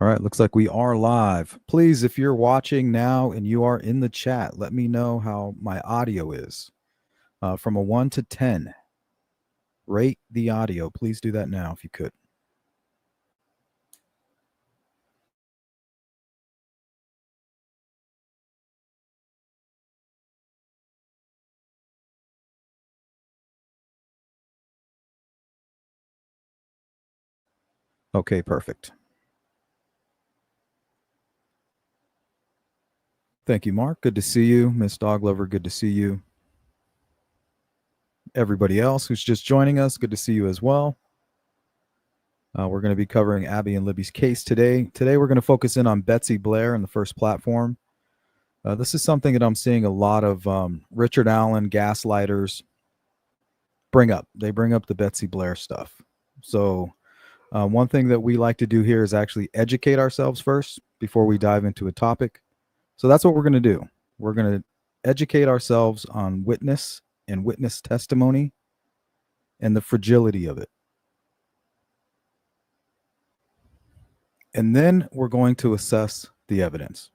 All right, looks like we are live. Please, if you're watching now and you are in the chat, let me know how my audio is. From a 1 to 10, rate the audio. Please do that now if you could. Okay, perfect. Thank you, Mark. Good to see you. Miss Doglover, good to see you. Everybody else who's just joining us, good to see you as well. We're going to be covering Abby and Libby's case today. Today, we're going to focus in on Betsy Blair and the first platform. This is something that I'm seeing a lot of Richard Allen gaslighters bring up. They bring up the Betsy Blair stuff. So one thing that we like to do here is actually educate ourselves first before we dive into a topic. So that's what we're going to do. We're going to educate ourselves on witness and witness testimony and the fragility of it. And then we're going to assess the evidence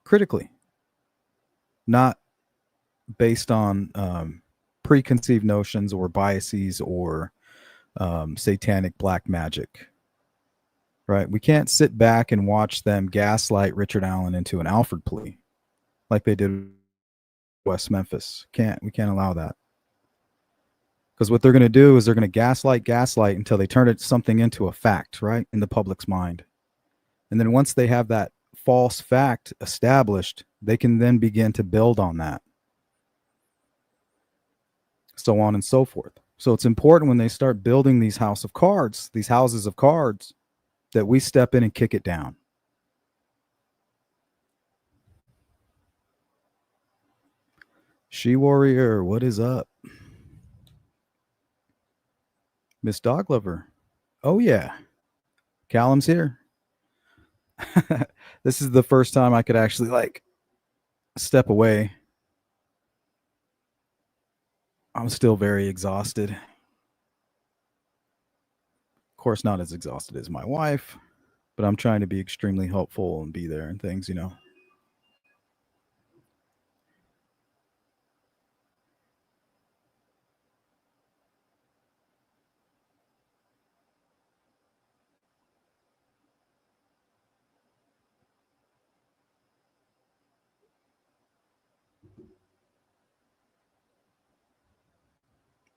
critically, not based on preconceived notions or biases or satanic black magic. Right? We can't sit back and watch them gaslight Richard Allen into an Alford plea like they did West Memphis. We can't allow that. Because what they're going to do is they're going to gaslight until they turn something into a fact, right, in the public's mind. And then once they have that false fact established, they can then begin to build on that. So on and so forth. So it's important when they start building these houses of cards, that we step in and kick it down. She Warrior, what is up? Miss Doglover. Oh, yeah. Callum's here. This is the first time I could actually step away. I'm still very exhausted. Of course, not as exhausted as my wife, but I'm trying to be extremely helpful and be there and things, you know.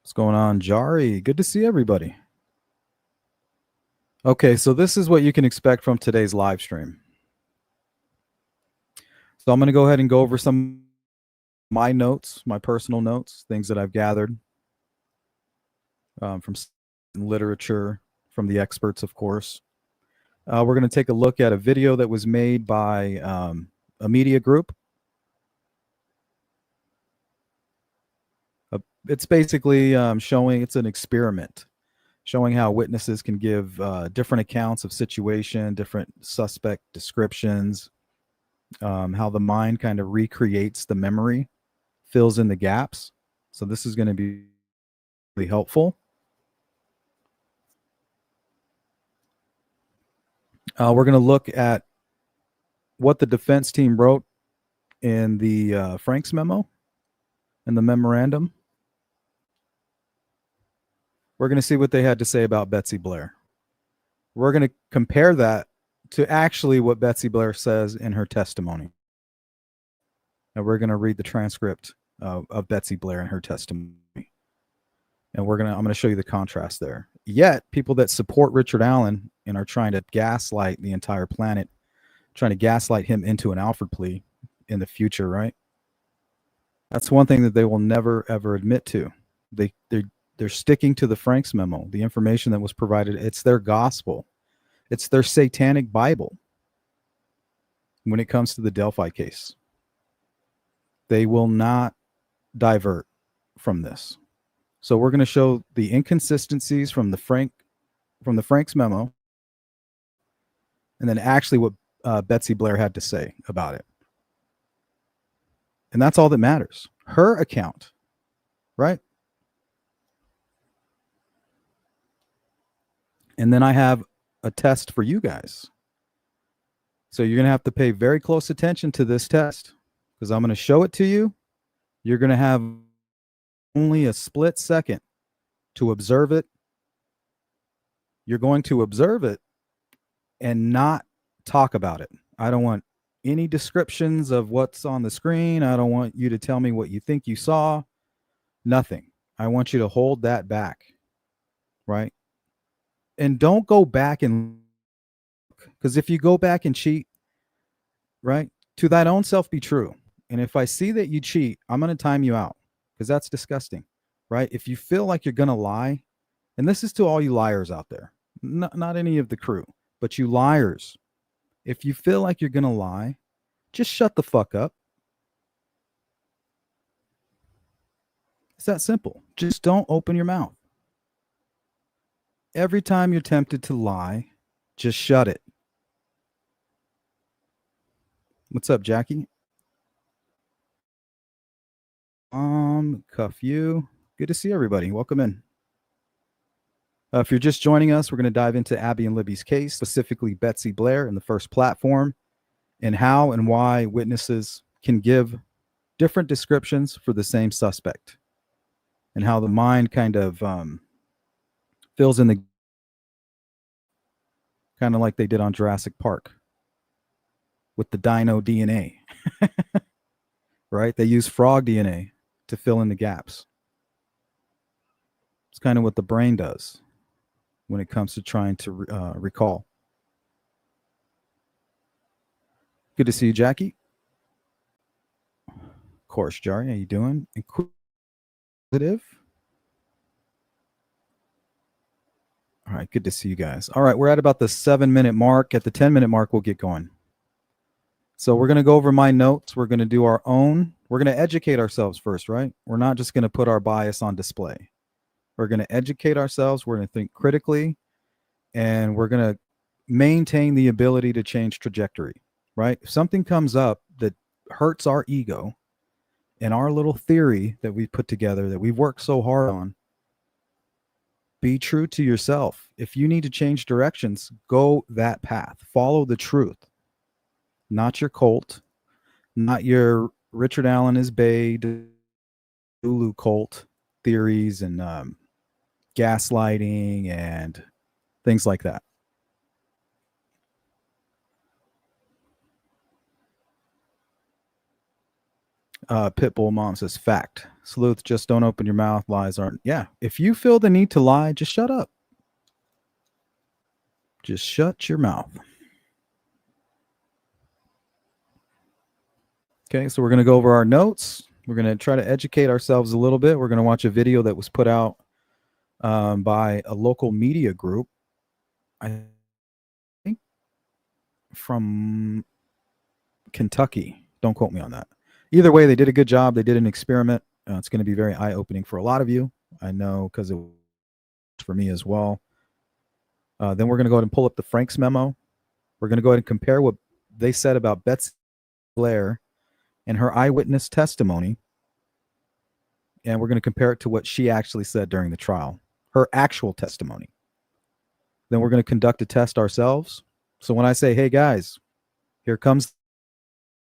What's going on, Jari? Good to see everybody. Okay, so this is what you can expect from today's live stream. So I'm going to go ahead and go over some of my notes, my personal notes, things that I've gathered from literature, from the experts, of course. We're going to take a look at a video that was made by a media group. It's basically showing, it's an experiment, showing how witnesses can give different accounts of situation, different suspect descriptions, how the mind kind of recreates the memory, fills in the gaps. So this is going to be really helpful. We're going to look at what the defense team wrote in the Frank's memo and the memorandum. We're going to see what they had to say about Betsy Blair. We're going to compare that to actually what Betsy Blair says in her testimony. And we're going to read the transcript of Betsy Blair and her testimony. And I'm going to show you the contrast there. Yet, people that support Richard Allen and are trying to gaslight the entire planet, trying to gaslight him into an Alford plea in the future, right? That's one thing that they will never, ever admit to. They're sticking to the Frank's memo, the information that was provided. It's their gospel. It's their satanic Bible when it comes to the Delphi case. They will not divert from this. So we're going to show the inconsistencies from the Frank's memo, and then actually what Betsy Blair had to say about it. And that's all that matters. Her account, right? And then I have a test for you guys. So you're going to have to pay very close attention to this test because I'm going to show it to you. You're going to have only a split second to observe it. You're going to observe it and not talk about it. I don't want any descriptions of what's on the screen. I don't want you to tell me what you think you saw. Nothing. I want you to hold that back, right? And don't go back and because if you go back and cheat, right, to thine own self be true. And if I see that you cheat, I'm going to time you out because that's disgusting, right? If you feel like you're going to lie, and this is to all you liars out there, not any of the crew, but you liars, if you feel like you're going to lie, just shut the fuck up. It's that simple. Just don't open your mouth. Every time you're tempted to lie, just shut it. What's up, Jackie? Cuff you. Good to see everybody. Welcome in. If you're just joining us, we're going to dive into Abby and Libby's case, specifically Betsy Blair and the first platform, and how and why witnesses can give different descriptions for the same suspect, and how the mind kind of fills in the kind of like they did on Jurassic Park with the dino DNA, right? They use frog DNA to fill in the gaps. It's kind of what the brain does when it comes to trying to recall. Good to see you, Jackie. Of course, Jari, how you doing? Inquisitive. All right, good to see you guys. All right, we're at about the 7-minute mark. At the 10-minute mark, we'll get going. So we're going to go over my notes. We're going to do our own. We're going to educate ourselves first, right? We're not just going to put our bias on display. We're going to educate ourselves. We're going to think critically, and we're going to maintain the ability to change trajectory, right? If something comes up that hurts our ego and our little theory that we put together that we've worked so hard on, be true to yourself. If you need to change directions, go that path. Follow the truth, not your cult, not your Richard Allen is Bay, Dulu cult theories and gaslighting and things like that. Pitbull Mom says, fact. Sleuth, just don't open your mouth. Lies aren't. Yeah. If you feel the need to lie, just shut up. Just shut your mouth. Okay. So we're going to go over our notes. We're going to try to educate ourselves a little bit. We're going to watch a video that was put out by a local media group. I think from Kentucky. Don't quote me on that. Either way, they did a good job. They did an experiment. It's going to be very eye-opening for a lot of you. I know because it was for me as well. Then we're going to go ahead and pull up the Frank's memo. We're going to go ahead and compare what they said about Betsy Blair and her eyewitness testimony. And we're going to compare it to what she actually said during the trial, her actual testimony. Then we're going to conduct a test ourselves. So when I say, hey, guys, here comes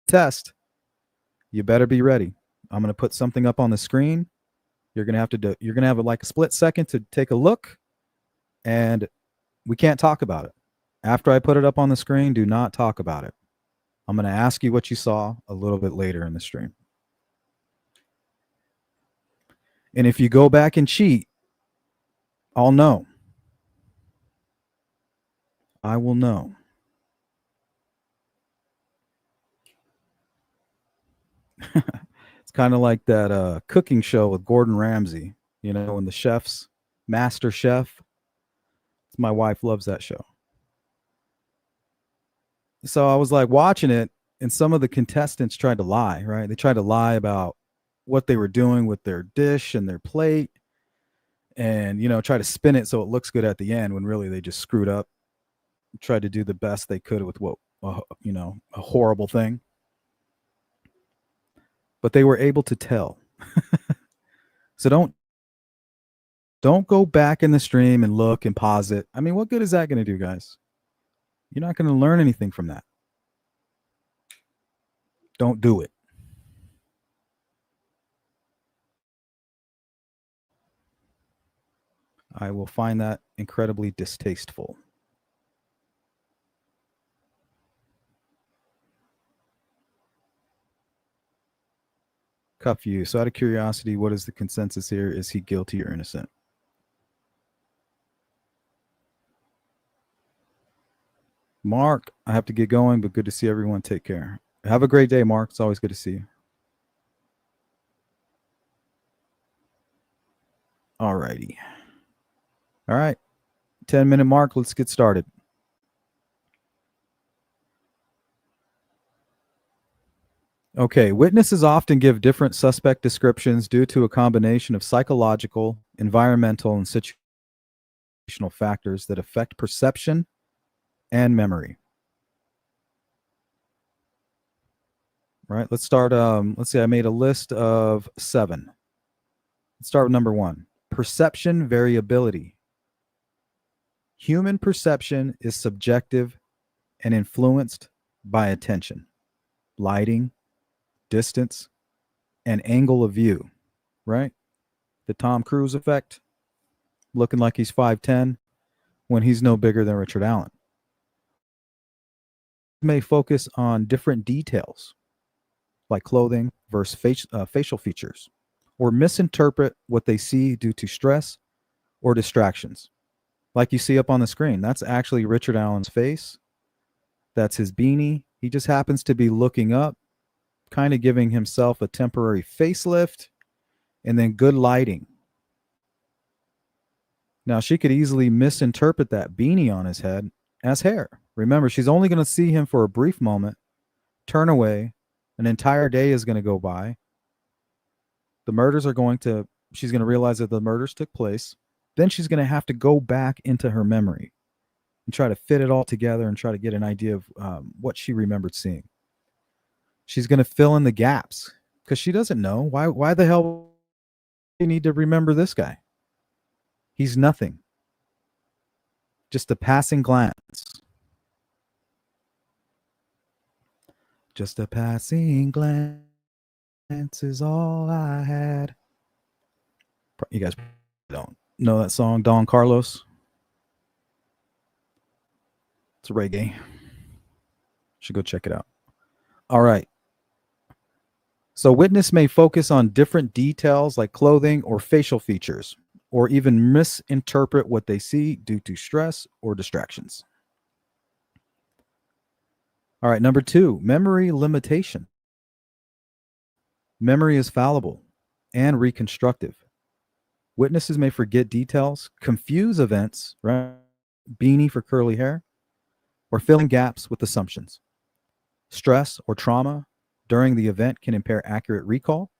the test, you better be ready. I'm going to put something up on the screen. You're going to have to do, you're going to have like a split second to take a look, and we can't talk about it. After I put it up on the screen, do not talk about it. I'm going to ask you what you saw a little bit later in the stream. And if you go back and cheat, I'll know. I will know. It's kind of like that cooking show with Gordon Ramsay, you know, when the chefs, Master Chef. My wife loves that show. So I was like watching it, and some of the contestants tried to lie, right? They tried to lie about what they were doing with their dish and their plate, and, you know, try to spin it so it looks good at the end when really they just screwed up, tried to do the best they could with what, you know, a horrible thing. But they were able to tell. So don't go back in the stream and look and pause it. I mean, what good is that going to do, guys? You're not going to learn anything from that. Don't do it. I will find that incredibly distasteful. Cuff you. So out of curiosity, what is the consensus here? Is he guilty or innocent? Mark, I have to get going, but good to see everyone. Take care. Have a great day, Mark. It's always good to see you. All righty. All right. 10-minute mark. Let's get started. Okay. Witnesses often give different suspect descriptions due to a combination of psychological, environmental, and situational factors that affect perception and memory. Right. Let's start. Let's see. I made a list of 7. Let's start with number 1. Perception variability. Human perception is subjective and influenced by attention, lighting, distance, and angle of view, right? The Tom Cruise effect, looking like he's 5'10" when he's no bigger than Richard Allen. May focus on different details like clothing versus facial features, or misinterpret what they see due to stress or distractions. Like you see up on the screen, that's actually Richard Allen's face. That's his beanie. He just happens to be looking up, kind of giving himself a temporary facelift, and then good lighting. Now, she could easily misinterpret that beanie on his head as hair. Remember, she's only going to see him for a brief moment, turn away, an entire day is going to go by. She's going to realize that the murders took place. Then she's going to have to go back into her memory and try to fit it all together and try to get an idea of what she remembered seeing. She's going to fill in the gaps because she doesn't know. Why the hell do you need to remember this guy? He's nothing. Just a passing glance. Just a passing glance is all I had. You guys don't know that song, Don Carlos? It's reggae. Should go check it out. All right. So witness may focus on different details like clothing or facial features, or even misinterpret what they see due to stress or distractions. All right, number 2, memory limitation. Memory is fallible and reconstructive. Witnesses may forget details, confuse events, right? Beanie for curly hair, or fill in gaps with assumptions. Stress or trauma during the event can impair accurate recall,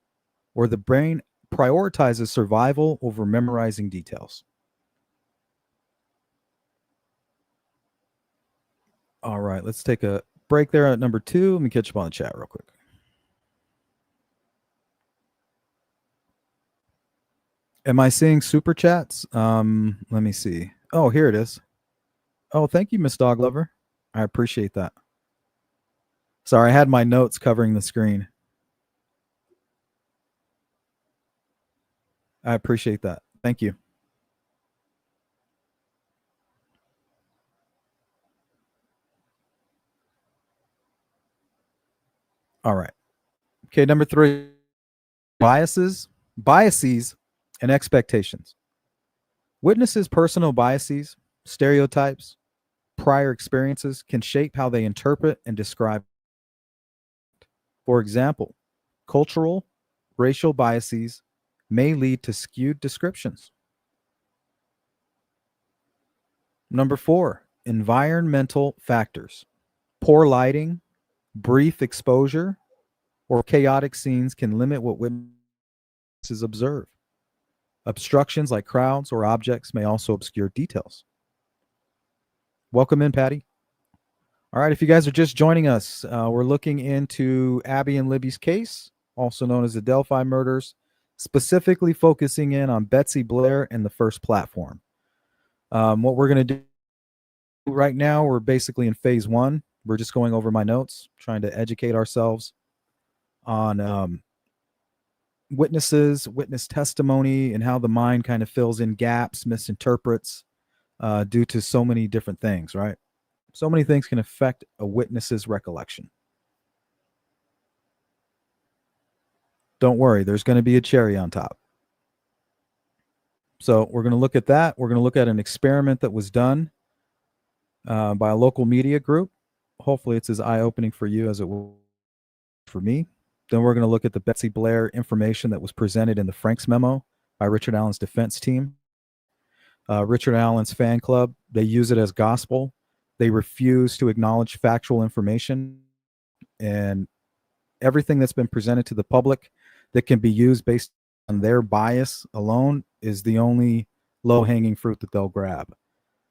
or the brain prioritizes survival over memorizing details. All right, let's take a break there at number 2. Let me catch up on the chat real quick. Am I seeing super chats? Let me see. Oh, here it is. Oh, thank you, Miss Dog Lover. I appreciate that. Sorry, I had my notes covering the screen. I appreciate that. Thank you. All right. Okay, number 3, biases, and expectations. Witnesses' personal biases, stereotypes, prior experiences can shape how they interpret and describe. For example, cultural, racial biases may lead to skewed descriptions. Number 4, environmental factors. Poor lighting, brief exposure, or chaotic scenes can limit what witnesses observe. Obstructions like crowds or objects may also obscure details. Welcome in, Patty. All right, if you guys are just joining us, we're looking into Abby and Libby's case, also known as the Delphi murders, specifically focusing in on Betsy Blair and the First Platform. What we're going to do right now, we're basically in phase 1. We're just going over my notes, trying to educate ourselves on witnesses, witness testimony, and how the mind kind of fills in gaps, misinterprets due to so many different things, right? So many things can affect a witness's recollection. Don't worry, there's going to be a cherry on top. So we're going to look at that. We're going to look at an experiment that was done by a local media group. Hopefully it's as eye-opening for you as it was for me. Then we're going to look at the Betsy Blair information that was presented in the Frank's memo by Richard Allen's defense team. Richard Allen's fan club, they use it as gospel. They refuse to acknowledge factual information, and everything that's been presented to the public that can be used based on their bias alone is the only low-hanging fruit that they'll grab.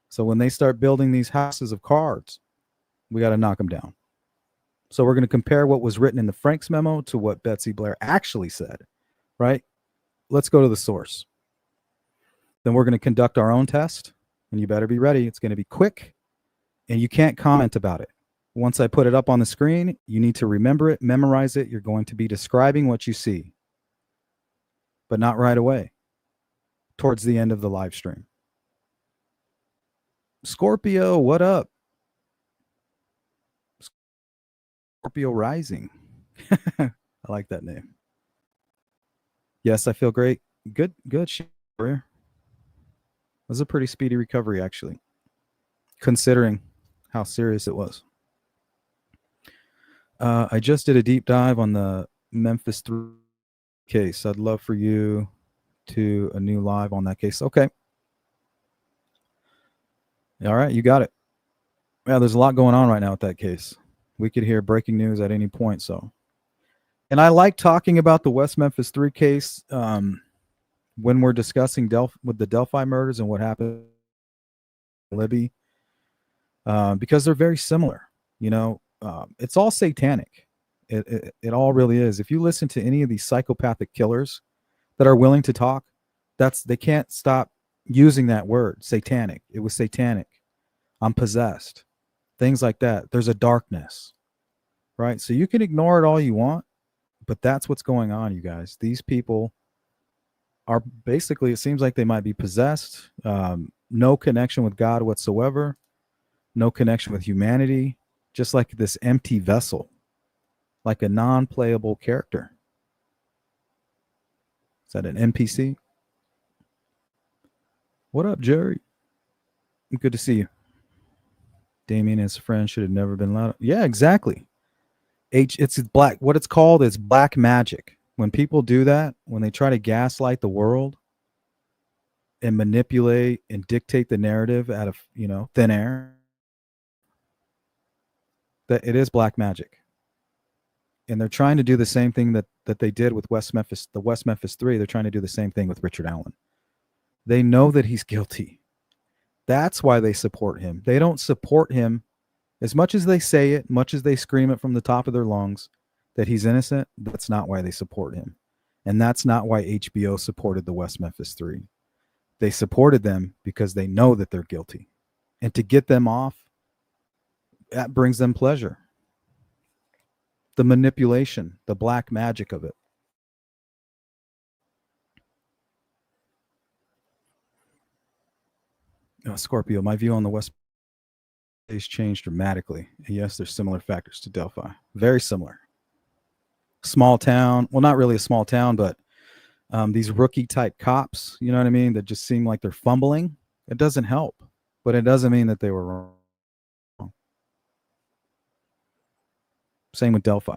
So when they start building these houses of cards, we got to knock them down. So we're going to compare what was written in the Frank's memo to what Betsy Blair actually said, right? Let's go to the source. Then we're going to conduct our own test, and you better be ready. It's going to be quick, and you can't comment about it. Once I put it up on the screen, you need to remember it, memorize it. You're going to be describing what you see, but not right away, towards the end of the live stream. Scorpio, what up? Scorpio rising. I like that name. Yes, I feel great. Good. It was a pretty speedy recovery, actually, considering how serious it was. I just did a deep dive on the Memphis 3 case. I'd love for you to a new live on that case. Okay. All right, you got it. Yeah, there's a lot going on right now with that case. We could hear breaking news at any point. So, and I like talking about the West Memphis 3 case when we're discussing with the Delphi murders and what happened in Libby, because they're very similar. You know, it's all satanic. It all really is. If you listen to any of these psychopathic killers that are willing to talk, they can't stop using that word, satanic. It was satanic. I'm possessed. Things like that. There's a darkness, right? So you can ignore it all you want, but that's what's going on, you guys. These people are basically, it seems like they might be possessed, no connection with God whatsoever, no connection with humanity, just like this empty vessel, like a non-playable character. Is that an NPC? What up, Jerry? Good to see you. Damien and his friend should have never been allowed. Yeah, exactly. It's black. What it's called is black magic. When people do that, when they try to gaslight the world and manipulate and dictate the narrative out of, thin air, that it is black magic. And they're trying to do the same thing that they did with the West Memphis 3. They're trying to do the same thing with Richard Allen. They know that he's guilty. That's why they support him. They don't support him as much as they say it, much as they scream it from the top of their lungs that he's innocent. That's not why they support him. And that's not why HBO supported the West Memphis 3. They supported them because they know that they're guilty. And to get them off, that brings them pleasure. The manipulation, the black magic of it. Scorpio, my view on the West has changed dramatically. Yes, there's similar factors to Delphi. Very similar. Small town. Well, not really a small town, but these rookie type cops, you know what I mean, that just seem like they're fumbling. It doesn't help, but it doesn't mean that they were wrong. Same with Delphi.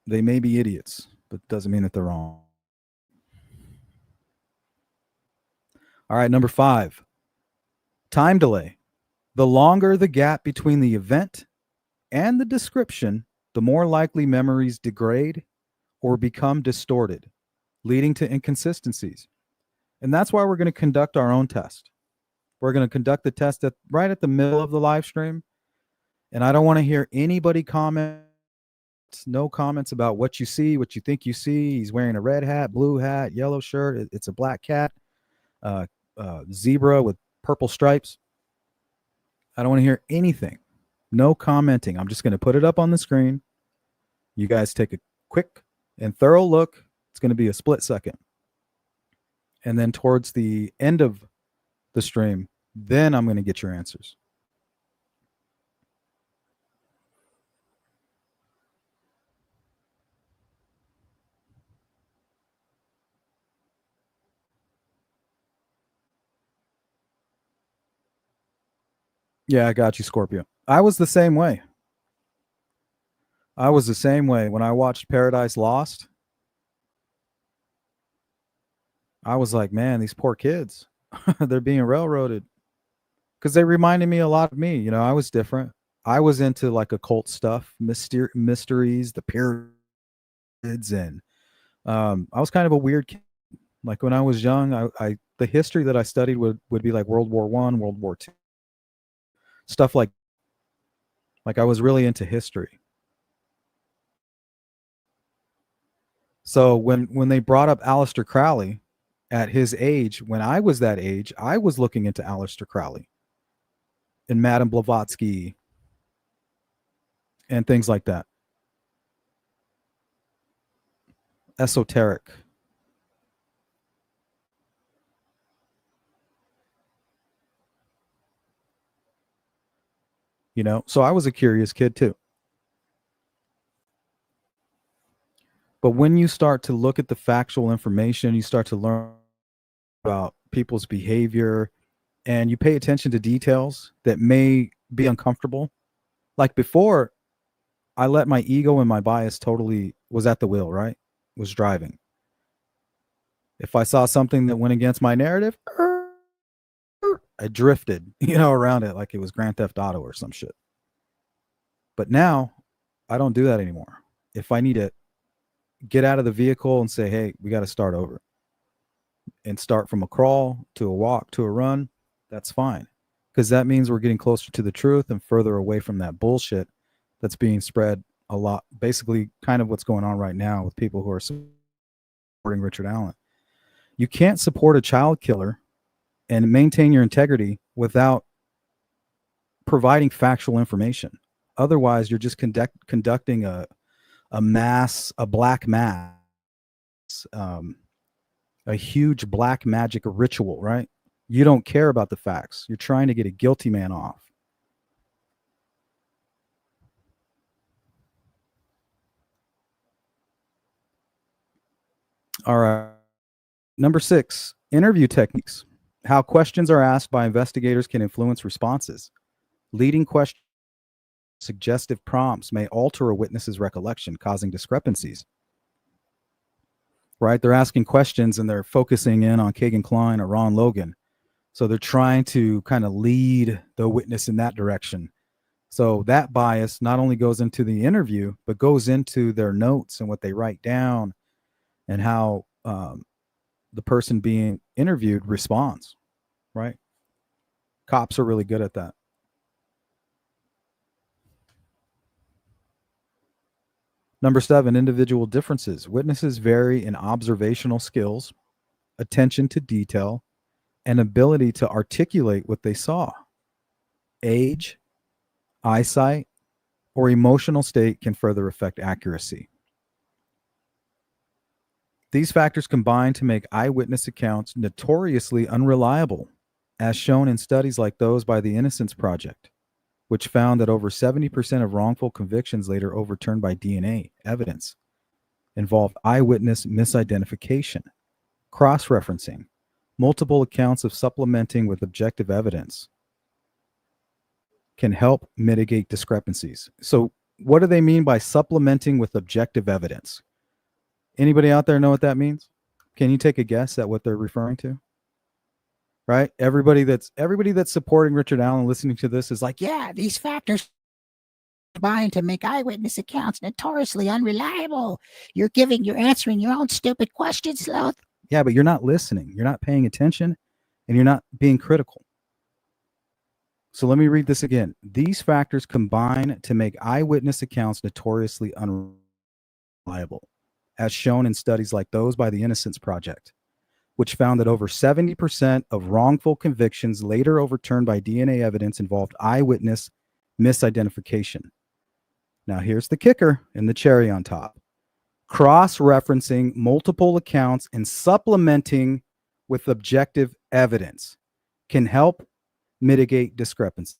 They may be idiots, but it doesn't mean that they're wrong. All right, number 5, time delay. The longer the gap between the event and the description, the more likely memories degrade or become distorted, leading to inconsistencies. And that's why we're going to conduct our own test. We're going to conduct the test right at the middle of the live stream. And I don't want to hear anybody comment. No comments about what you see, what you think you see. He's wearing a red hat, blue hat, yellow shirt. It's a black cat, zebra with purple stripes. I don't want to hear anything. No commenting. I'm just going to put it up on the screen. You guys take a quick and thorough look. It's going to be a split second. And then towards the end of the stream, then I'm going to get your answers. Yeah, I got you, Scorpio. I was the same way. When I watched Paradise Lost. I was like, man, these poor kids, they're being railroaded, because they reminded me a lot of me. You know, I was different. I was into like occult stuff, mysteries, the pyramids, and I was kind of a weird kid. Like when I was young, I the history that I studied would be like World War I, World War II, stuff like I was really into history. So when they brought up Aleister Crowley at his age, when I was that age, I was looking into Aleister Crowley and Madame Blavatsky and things like that. Esoteric. You know, so I was a curious kid too. But when you start to look at the factual information, you start to learn about people's behavior, and you pay attention to details that may be uncomfortable. Like before, I let my ego and my bias totally was at the wheel, right? Was driving. If I saw something that went against my narrative, I drifted, around it like it was Grand Theft Auto or some shit. But now I don't do that anymore. If I need to get out of the vehicle and say, hey, we got to start over and start from a crawl to a walk to a run, that's fine. Because that means we're getting closer to the truth and further away from that bullshit that's being spread a lot. Basically, kind of what's going on right now with people who are supporting Richard Allen. You can't support a child killer and maintain your integrity without providing factual information. Otherwise, you're just conducting a black mass, a huge black magic ritual, right? You don't care about the facts. You're trying to get a guilty man off. All right. Number 6, interview techniques. How questions are asked by investigators can influence responses. Leading questions, suggestive prompts may alter a witness's recollection, causing discrepancies. Right? They're asking questions and they're focusing in on Kagan Klein or Ron Logan. So they're trying to kind of lead the witness in that direction. So that bias not only goes into the interview, but goes into their notes and what they write down and how the person being interviewed responds, right? Cops are really good at that. Number 7, individual differences. Witnesses vary in observational skills, attention to detail, and ability to articulate what they saw. Age, eyesight, or emotional state can further affect accuracy. These factors combine to make eyewitness accounts notoriously unreliable, as shown in studies like those by the Innocence Project, which found that over 70% of wrongful convictions later overturned by DNA evidence involved eyewitness misidentification, cross-referencing, multiple accounts of supplementing with objective evidence can help mitigate discrepancies. So what do they mean by supplementing with objective evidence? Anybody out there know what that means? Can you take a guess at what they're referring to? Right? Everybody that's supporting Richard Allen listening to this is like, yeah, these factors combine to make eyewitness accounts notoriously unreliable. You're answering your own stupid questions, Sloth. Yeah, but you're not listening. You're not paying attention, and you're not being critical. So let me read this again. These factors combine to make eyewitness accounts notoriously unreliable, as shown in studies like those by the Innocence Project, which found that over 70% of wrongful convictions later overturned by DNA evidence involved eyewitness misidentification. Now, here's the kicker and the cherry on top. Cross-referencing multiple accounts and supplementing with objective evidence can help mitigate discrepancies.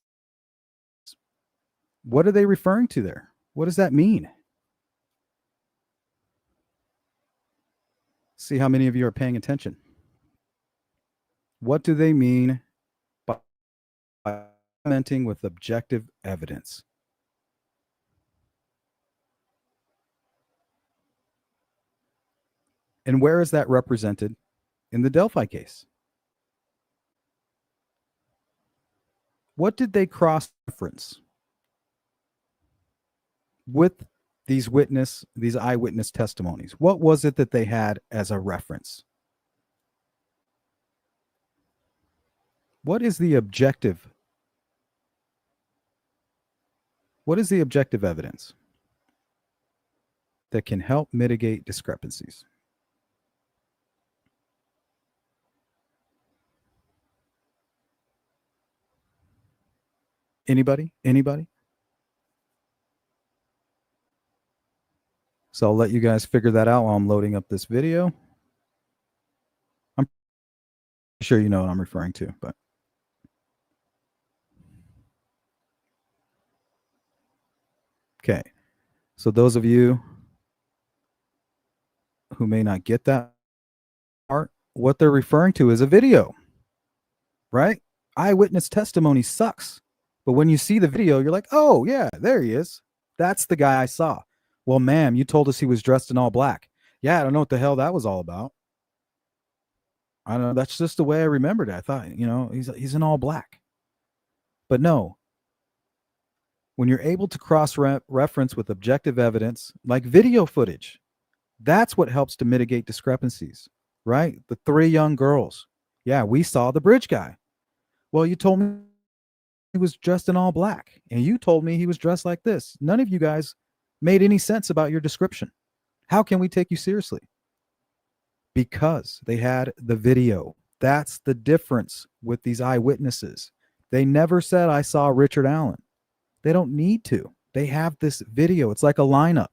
What are they referring to there? What does that mean? See how many of you are paying attention. What do they mean by supplementing with objective evidence? And where is that represented in the Delphi case? What did they cross-reference with these eyewitness testimonies? What was it that they had as a reference? What is the objective? What is the objective evidence that can help mitigate discrepancies? Anybody? So I'll let you guys figure that out while I'm loading up this video. I'm sure you know what I'm referring to, but okay. So those of you who may not get that part, what they're referring to is a video, right? Eyewitness testimony sucks. But when you see the video, you're like, oh, yeah, there he is. That's the guy I saw. Well, ma'am, you told us he was dressed in all black. Yeah, I don't know what the hell that was all about. I don't know. That's just the way I remembered it. I thought, he's in all black. But no. When you're able to cross-reference with objective evidence, like video footage, that's what helps to mitigate discrepancies, right? The 3 young girls. Yeah, we saw the bridge guy. Well, you told me he was dressed in all black, and you told me he was dressed like this. None of you guys made any sense about your description. How can we take you seriously? Because they had the video. That's the difference with these eyewitnesses. They never said, I saw Richard Allen. They don't need to. They have this video. It's like a lineup,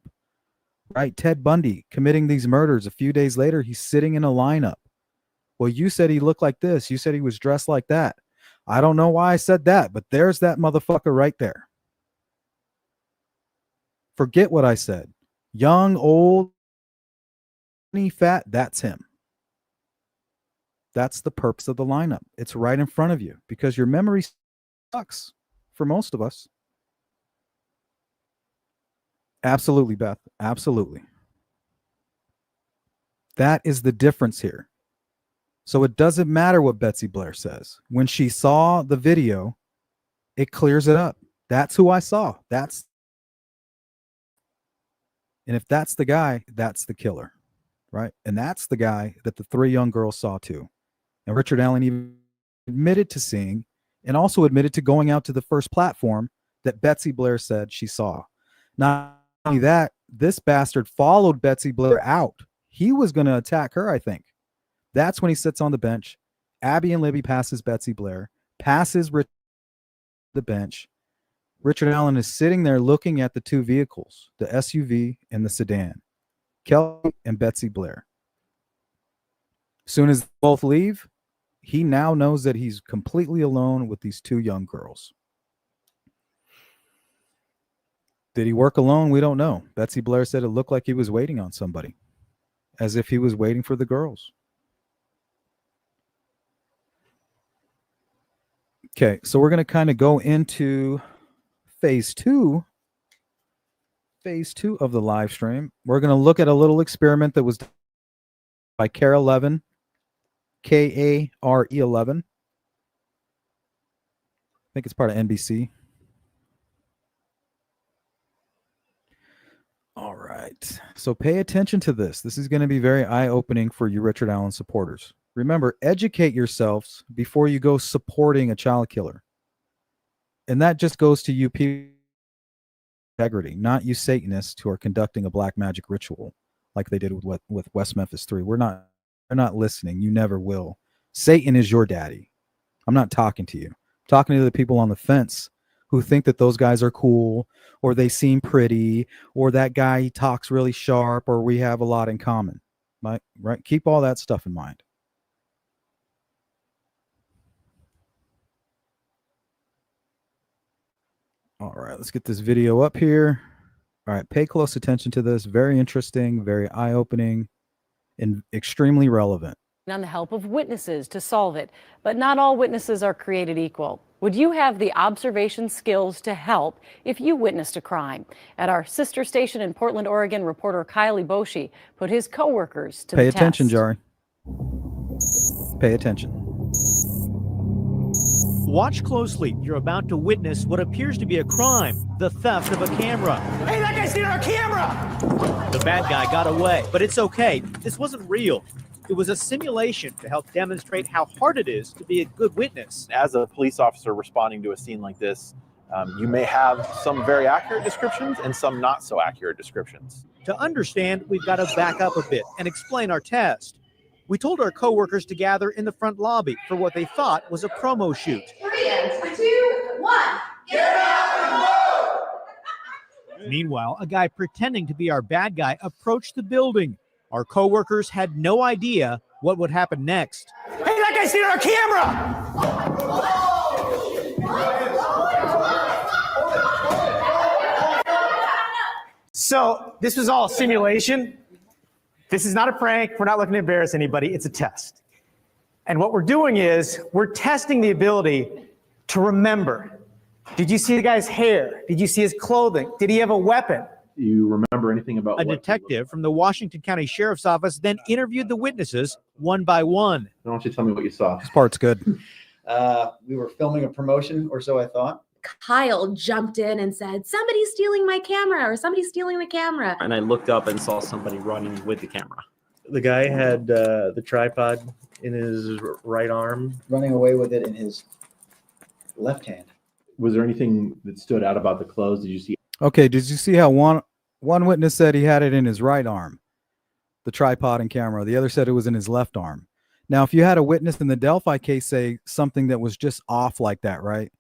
right? Ted Bundy committing these murders. A few days later, he's sitting in a lineup. Well, you said he looked like this. You said he was dressed like that. I don't know why I said that, but there's that motherfucker right there. Forget what I said. Young, old, fat, that's him. That's the purpose of the lineup. It's right in front of you because your memory sucks for most of us. Absolutely, Beth. Absolutely. That is the difference here. So it doesn't matter what Betsy Blair says. When she saw the video, it clears it up. That's who I saw. And if that's the guy, that's the killer, right? And that's the guy that the 3 young girls saw too. And Richard Allen even admitted to seeing and also admitted to going out to the first platform that Betsy Blair said she saw. Not only that, this bastard followed Betsy Blair out. He was going to attack her, I think. That's when he sits on the bench. Abby and Libby passes Betsy Blair, passes Richard the bench. Richard Allen is sitting there looking at the 2 vehicles, the SUV and the sedan, Kelly and Betsy Blair. As soon as both leave, he now knows that he's completely alone with these 2 young girls. Did he work alone? We don't know. Betsy Blair said it looked like he was waiting on somebody, as if he was waiting for the girls. Okay, so we're going to kind of go into phase 2 of the live stream. We're going to look at a little experiment that was done by Kare11, Kare11. I think it's part of NBC. All right, so pay attention to this. This is going to be very eye-opening for you Richard Allen supporters. Remember, educate yourselves before you go supporting a child killer. And that just goes to you people, integrity, not you Satanists who are conducting a black magic ritual like they did with West Memphis 3. We're not listening. You never will. Satan is your daddy. I'm not talking to you. I'm talking to the people on the fence who think that those guys are cool, or they seem pretty, or that guy, he talks really sharp, or we have a lot in common. Right? Keep all that stuff in mind. All right, let's get this video up here. All right, pay close attention to this. Very interesting, very eye-opening, and extremely relevant. On the help of witnesses to solve it, but not all witnesses are created equal. Would you have the observation skills to help if you witnessed a crime? At our sister station in Portland, Oregon, reporter Kyle Boshi put his coworkers to the test. Pay attention, Jari. Pay attention. Watch closely. You're about to witness what appears to be a crime, the theft of a camera. Hey, that guy's stealing our camera! The bad guy got away, but it's okay. This wasn't real. It was a simulation to help demonstrate how hard it is to be a good witness. As a police officer responding to a scene like this, you may have some very accurate descriptions and some not so accurate descriptions. To understand, we've got to back up a bit and explain our test. We told our coworkers to gather in the front lobby for what they thought was a promo shoot. 3, 2, 1. Get out and move! Meanwhile, a guy pretending to be our bad guy approached the building. Our coworkers had no idea what would happen next. Hey, that guy's stealing our camera! So, this was all a simulation. This is not a prank. We're not looking to embarrass anybody. It's a test. And what we're doing is we're testing the ability to remember. Did you see the guy's hair? Did you see his clothing? Did he have a weapon? You remember anything about A detective from the Washington County Sheriff's Office then interviewed the witnesses one by one. Why don't you tell me what you saw? This part's good. We were filming a promotion, or so I thought. Kyle jumped in and said, "Somebody's stealing my camera," or "Somebody's stealing the camera." And I looked up and saw somebody running with the camera. The guy had the tripod in his right arm. Running away with it in his left hand. Was there anything that stood out about the clothes? Did you see? Okay, did you see how one witness said he had it in his right arm, the tripod and camera? The other said it was in his left arm. Now, if you had a witness in the Delphi case say something that was just off like that, right?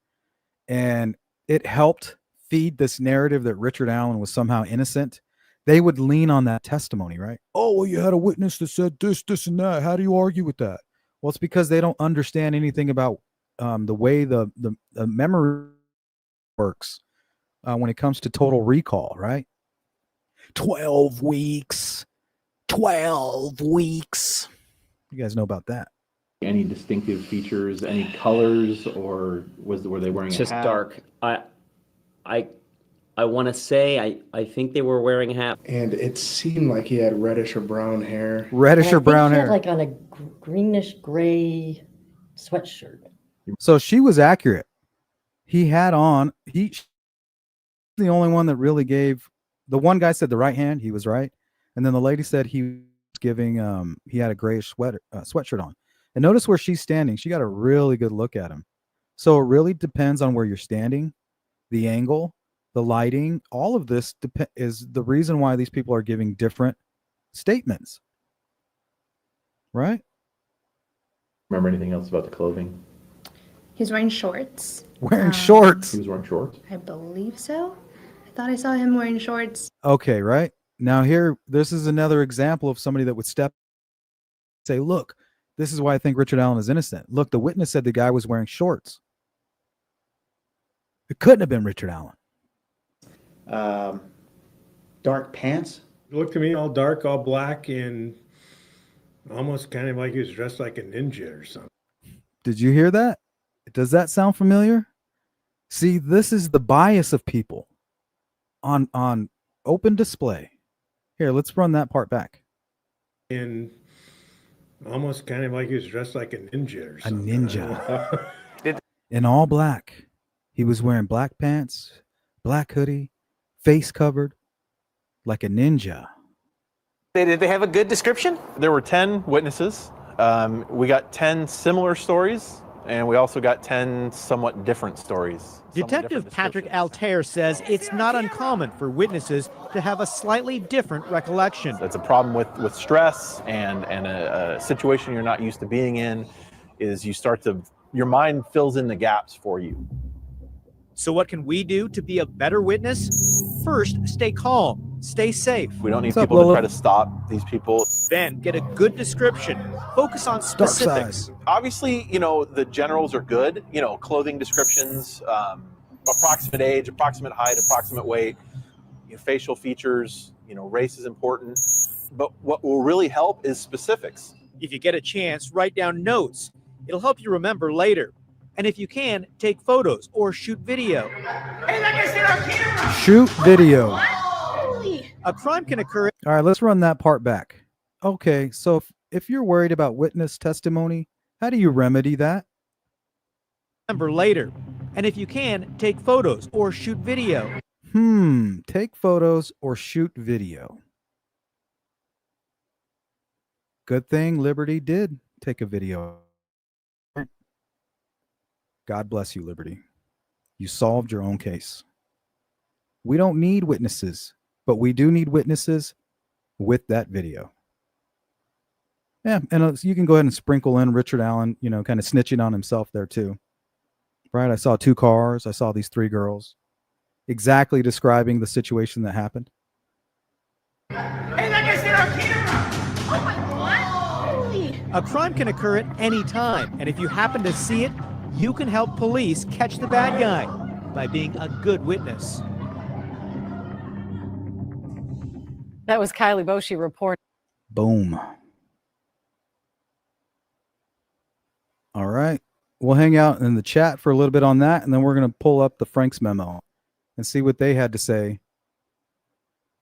And it helped feed this narrative that Richard Allen was somehow innocent, they would lean on that testimony, right? Oh, well, you had a witness that said this, this, and that. How do you argue with that? Well, it's because they don't understand anything about the way the memory works when it comes to total recall, right? 12 weeks. 12 weeks. You guys know about that. Any distinctive features, any colors, or were they wearing It's a just hat? dark. I want to say I think they were wearing a hat. And it seemed like he had reddish or brown hair. Reddish or brown hair. Like on a greenish gray sweatshirt. So she was accurate. He had on, the only one that really gave, the one guy said the right hand, he was right. And then the lady said he was giving, he had a grayish sweatshirt on. And notice where she's standing. She got a really good look at him. So it really depends on where you're standing, the angle, the lighting. All of this is the reason why these people are giving different statements. Right? Remember anything else about the clothing? He was wearing shorts. Wearing shorts. He was wearing shorts? I believe so. I thought I saw him wearing shorts. Okay, right? Now here, this is another example of somebody that would say, look, this is why I think Richard Allen is innocent. Look, the witness said the guy was wearing shorts. It couldn't have been Richard Allen. Dark pants. It looked to me all dark, all black, and almost kind of like he was dressed like a ninja or something. Did you hear that? Does that sound familiar? See, this is the bias of people on open display. Here, let's run that part back. And almost kind of like he was dressed like a ninja or something. A ninja. In all black. He was wearing black pants, black hoodie, face covered, like a ninja. Did they have a good description? There were 10 witnesses. We got 10 similar stories, and we also got 10 somewhat different stories. Detective Patrick Altair says it's not uncommon for witnesses to have a slightly different recollection. That's a problem with stress and a situation you're not used to being in, is you start to, your mind fills in the gaps for you. So what can we do to be a better witness? First, stay calm, stay safe. We don't need What's up, people to Lola? try to stop these people. Then get a good description. Focus on Dark side. specifics. Obviously, the generals are good. Clothing descriptions, approximate age, approximate height, approximate weight, facial features. Race is important. But what will really help is specifics. If you get a chance, write down notes. It'll help you remember later. And if you can, take photos or shoot video. Hey, that guy's got our camera! Shoot video. A crime can occur. All right, let's run that part back. Okay, so if you're worried about witness testimony, how do you remedy that? Remember later. And if you can, take photos or shoot video. Take photos or shoot video. Good thing Liberty did take a video. God bless you, Liberty. You solved your own case. We don't need witnesses, but we do need witnesses with that video. Yeah, and you can go ahead and sprinkle in Richard Allen, kind of snitching on himself there too. Right? I saw 2 cars. I saw these 3 girls. Exactly describing the situation that happened. Hey, that guy's got our camera! Oh my God! A crime can occur at any time. And if you happen to see it, you can help police catch the bad guy by being a good witness. That was Kylie Boshi reporting. Boom. All right. We'll hang out in the chat for a little bit on that, and then we're going to pull up the Frank's memo and see what they had to say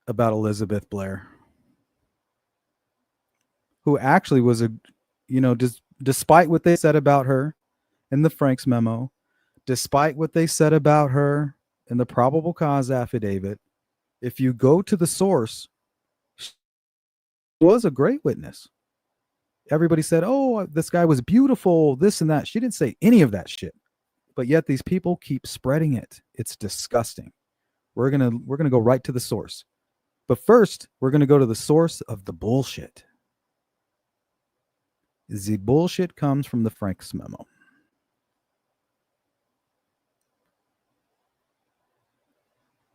about Elizabeth Blair, who actually was despite what they said about her in the Frank's memo, despite what they said about her in the probable cause affidavit, if you go to the source, she was a great witness. Everybody said, oh, this guy was beautiful, this and that. She didn't say any of that shit. But yet these people keep spreading it. It's disgusting. We're gonna go right to the source. But first, we're gonna go to the source of the bullshit. The bullshit comes from the Frank's memo.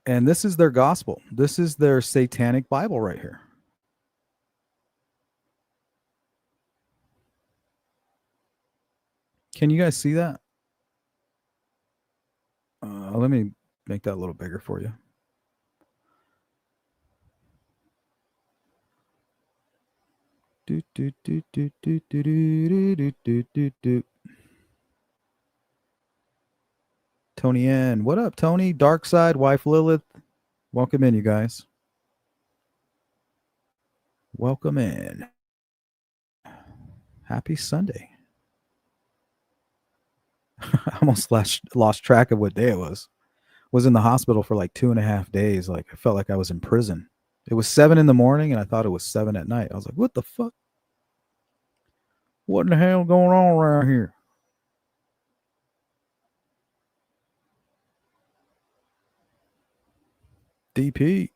And this is their gospel. This is their satanic Bible right here. Can you guys see that? Let me make that a little bigger for you. Tony N. What up, Tony? Dark Side, wife Lilith. Welcome in, you guys. Welcome in. Happy Sunday. I almost lost track of what day it was. Was in the hospital for like 2.5 days. Like I felt like I was in prison. It was 7 in the morning and I thought it was 7 at night. I was like, what the fuck? What in the hell going on around here? DP.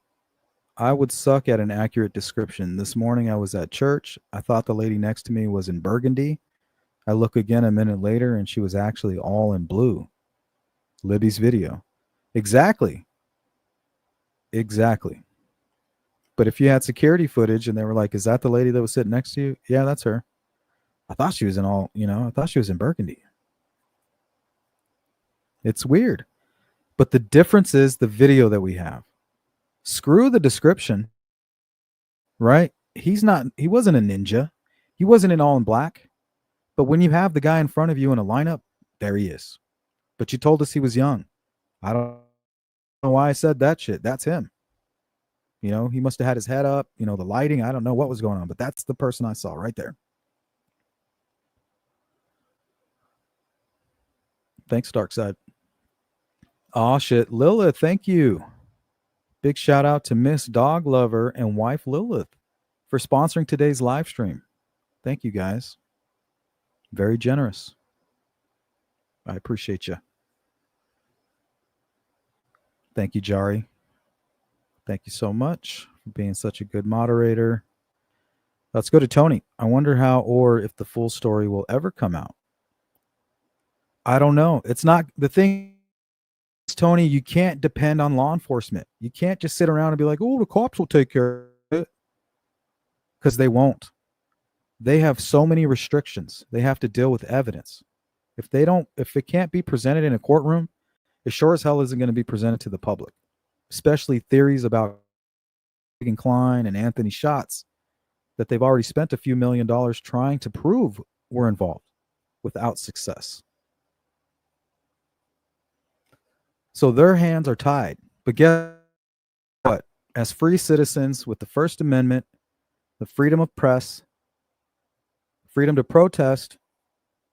I would suck at an accurate description. This morning I was at church. I thought the lady next to me was in burgundy. I look again a minute later and she was actually all in blue. Libby's video. Exactly. Exactly. But if you had security footage and they were like, is that the lady that was sitting next to you? Yeah, that's her. I thought she was in all, I thought she was in burgundy. It's weird. But the difference is the video that we have. Screw the description, right? He wasn't a ninja. He wasn't in all in black. But when you have the guy in front of you in a lineup, there he is. But you told us he was young. I don't know why I said that shit. That's him. He must have had his head up, the lighting. I don't know what was going on, but that's the person I saw right there. Thanks, Darkside. Oh, shit. Lilith, thank you. Big shout out to Miss Dog Lover and wife Lilith for sponsoring today's live stream. Thank you, guys. Very generous. I appreciate you. Thank you, Jari. Thank you so much for being such a good moderator. Let's go to Tony. I wonder how or if the full story will ever come out. I don't know. It's not the thing Tony, you can't depend on law enforcement. You can't just sit around and be like, oh, the cops will take care of it. Because they won't. They have so many restrictions. They have to deal with evidence. If it can't be presented in a courtroom, it sure as hell isn't going to be presented to the public, especially theories about Klein and Anthony Schatz that they've already spent a few $1 million trying to prove were involved without success. So their hands are tied. But guess what? As free citizens with the First Amendment, the freedom of press, freedom to protest,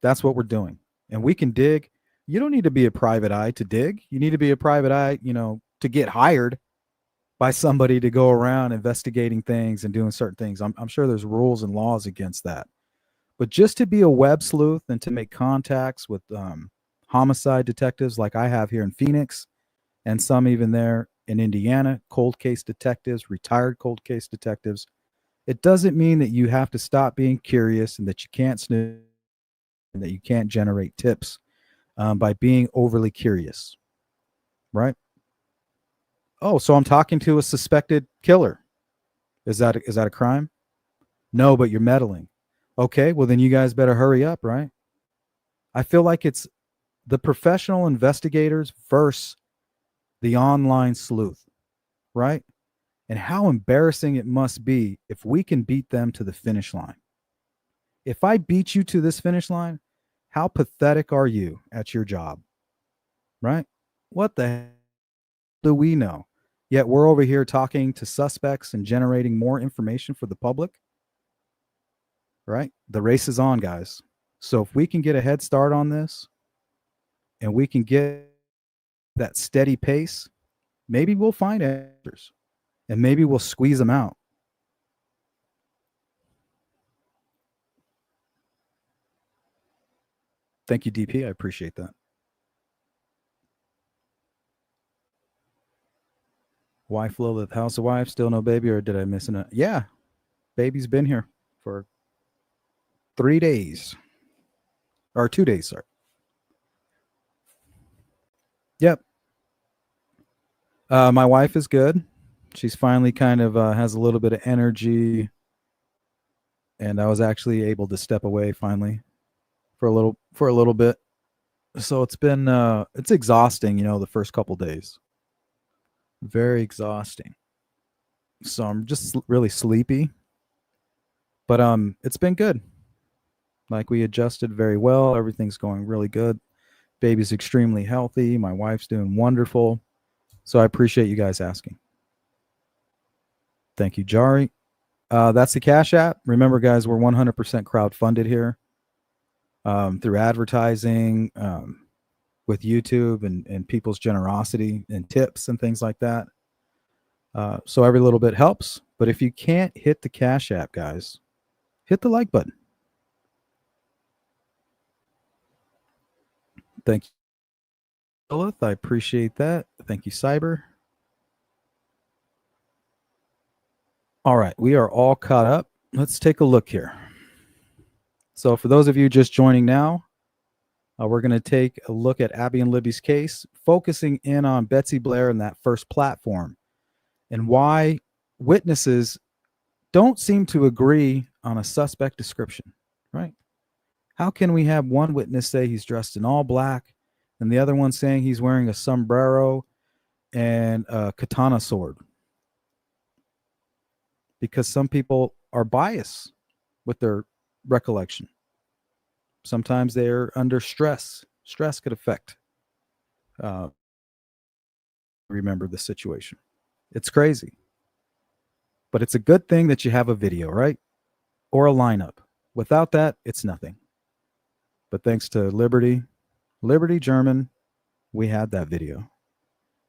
that's what we're doing. And we can dig. You don't need to be a private eye to dig. You need to be a private eye, to get hired by somebody to go around investigating things and doing certain things. I'm sure there's rules and laws against that. But just to be a web sleuth and to make contacts with homicide detectives like I have here in Phoenix, and some even there in Indiana, cold case detectives, retired cold case detectives, it doesn't mean that you have to stop being curious and that you can't snoop and that you can't generate tips by being overly curious, right? Oh, so I'm talking to a suspected killer. Is that a crime? No, but you're meddling. Okay, well then you guys better hurry up, right? I feel like it's the professional investigators versus the online sleuth, right? And how embarrassing it must be if we can beat them to the finish line. If I beat you to this finish line, how pathetic are you at your job, right? What the hell do we know? Yet we're over here talking to suspects and generating more information for the public, right? The race is on, guys. So if we can get a head start on this and we can get that steady pace, maybe we'll find answers and maybe we'll squeeze them out. Thank you, DP. I appreciate that. Wife Lilith, how's the wife? Still no baby, or did I miss it? Yeah, baby's been here for 3 days. Or 2 days, sorry. Yep. My wife is good. She's finally kind of has a little bit of energy. And I was actually able to step away finally for a little bit. So it's been it's exhausting, the first couple days. Very exhausting. So I'm just really sleepy. But it's been good. Like, we adjusted very well. Everything's going really good. Baby's extremely healthy. My wife's doing wonderful. So I appreciate you guys asking. Thank you, Jari. That's the Cash App. Remember, guys, we're 100% crowd-funded here through advertising, with YouTube and people's generosity and tips and things like that. So every little bit helps. But if you can't hit the Cash App, guys, hit the like button. Thank you, Lilith. I appreciate that. Thank you, Cyber. All right, we are all caught up. Let's take a look here. So for those of you just joining now, we're going to take a look at Abby and Libby's case, focusing in on Betsy Blair and that first platform and why witnesses don't seem to agree on a suspect description, right? How can we have one witness say he's dressed in all black and the other one saying he's wearing a sombrero and a katana sword? Because some people are biased with their recollection. Sometimes they're under stress. Stress could affect remember the situation. It's crazy. But it's a good thing that you have a video, right? Or a lineup. Without that, it's nothing. But thanks to Liberty German, we had that video.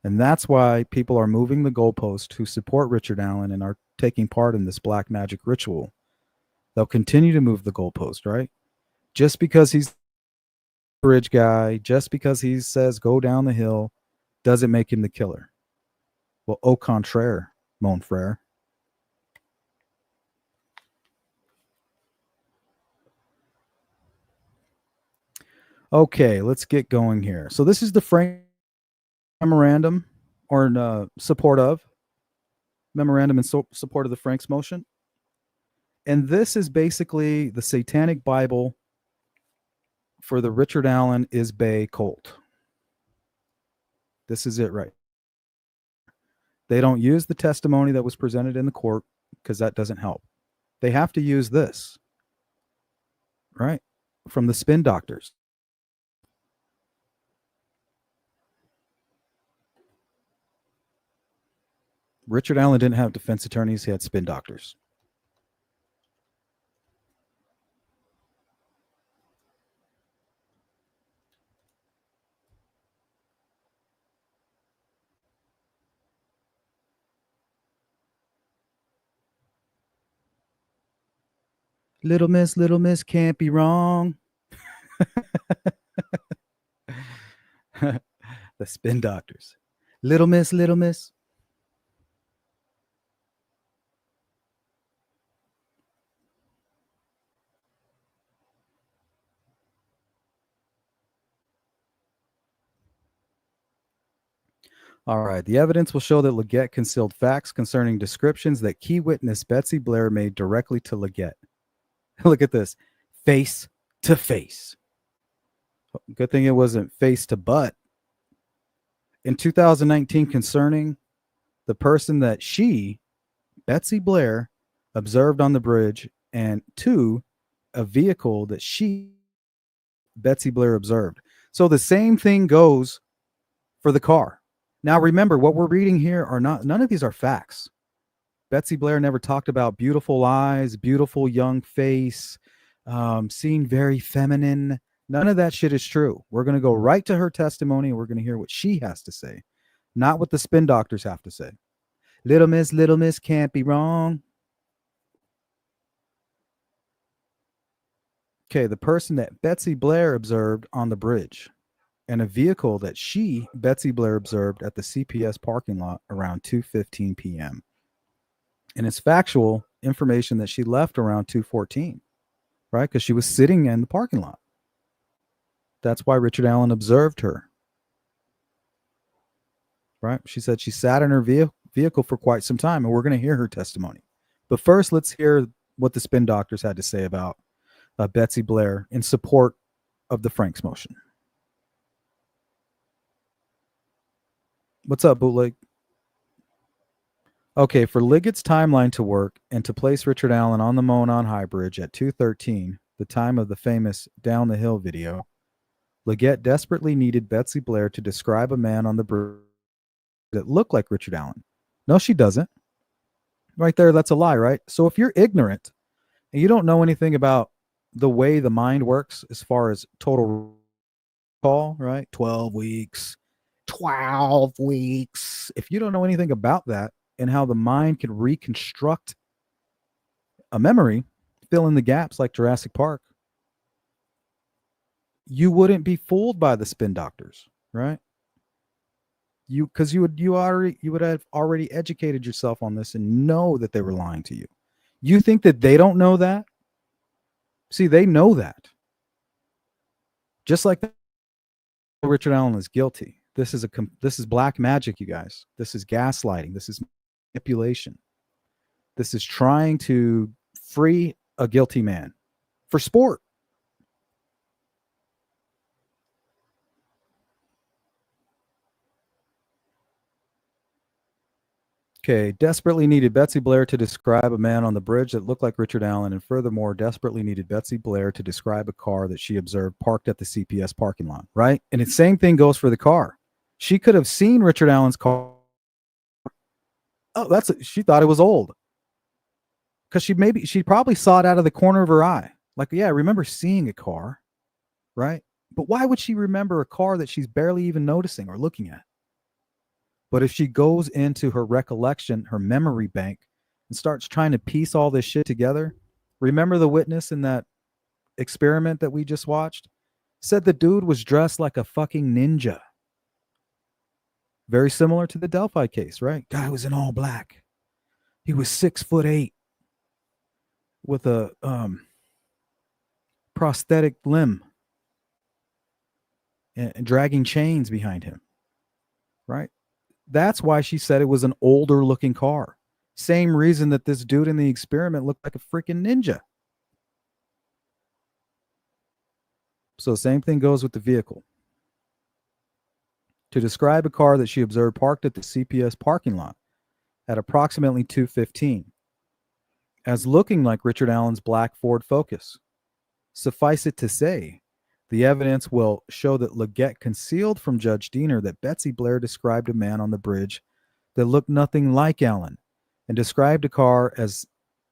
And that's why people are moving the goalpost who support Richard Allen and are taking part in this black magic ritual. They'll continue to move the goalpost, right? Just because he's a bridge guy, just because he says go down the hill, doesn't make him the killer. Well, au contraire, mon frère. Okay, let's get going here. So this is the frame memorandum or in support of memorandum in support of the Franks motion. And this is basically the satanic Bible for the Richard Allen is Bay cult. This is it, right? They don't use the testimony that was presented in the court because that doesn't help. They have to use this, right? From the spin doctors. Richard Allen didn't have defense attorneys, he had spin doctors. Little miss can't be wrong. The spin doctors. Little miss. All right. The evidence will show that Leggett concealed facts concerning descriptions that key witness Betsy Blair made directly to Leggett. Look at this. Face to face. Good thing it wasn't face to butt. In 2019, concerning the person that she, Betsy Blair, observed on the bridge, and 2, a vehicle that she, Betsy Blair, observed. So the same thing goes for the car. Now, remember, what we're reading here are none of these are facts. Betsy Blair never talked about beautiful eyes, beautiful young face, seeing very feminine. None of that shit is true. We're going to go right to her testimony, and we're going to hear what she has to say, not what the spin doctors have to say. Little miss can't be wrong. Okay, the person that Betsy Blair observed on the bridge, and a vehicle that she, Betsy Blair, observed at the CPS parking lot around 2:15 p.m. And it's factual information that she left around 2:14, right? Because she was sitting in the parking lot. That's why Richard Allen observed her, right? She said she sat in her vehicle for quite some time, and we're going to hear her testimony. But first, let's hear what the spin doctors had to say about Betsy Blair in support of the Franks motion. What's up, bootleg? Okay, for Liggett's timeline to work and to place Richard Allen on the Monon High Bridge at 2:13, the time of the famous Down the Hill video, Leggett desperately needed Betsy Blair to describe a man on the bridge that looked like Richard Allen. No, she doesn't. Right there, that's a lie, right? So if you're ignorant and you don't know anything about the way the mind works as far as total recall, right? 12 weeks. If you don't know anything about that and how the mind can reconstruct a memory, fill in the gaps like Jurassic Park, you wouldn't be fooled by the spin doctors, right? You would have already educated yourself on this and know that they were lying to you. You think that they don't know that? See, they know that. Just like that, Richard Allen is guilty. This is black magic, you guys. This is gaslighting. This is manipulation. This is trying to free a guilty man for sport. Okay, desperately needed Betsy Blair to describe a man on the bridge that looked like Richard Allen, and furthermore, desperately needed Betsy Blair to describe a car that she observed parked at the CPS parking lot, right? And the same thing goes for the car. She could have seen Richard Allen's car. Oh, she thought it was old. Because she probably saw it out of the corner of her eye. Like, yeah, I remember seeing a car, right? But why would she remember a car that she's barely even noticing or looking at? But if she goes into her recollection, her memory bank, and starts trying to piece all this shit together, remember the witness in that experiment that we just watched? Said the dude was dressed like a fucking ninja. Very similar to the Delphi case, right? Guy was in all black. He was 6'8" with a prosthetic limb and dragging chains behind him. right? That's why she said it was an older looking car. Same reason that this dude in the experiment looked like a freaking ninja. So same thing goes with the vehicle. To describe a car that she observed parked at the CPS parking lot at approximately 2:15 as looking like Richard Allen's black Ford Focus. Suffice it to say, the evidence will show that Leggett concealed from Judge Diener that Betsy Blair described a man on the bridge that looked nothing like Allen and described a car as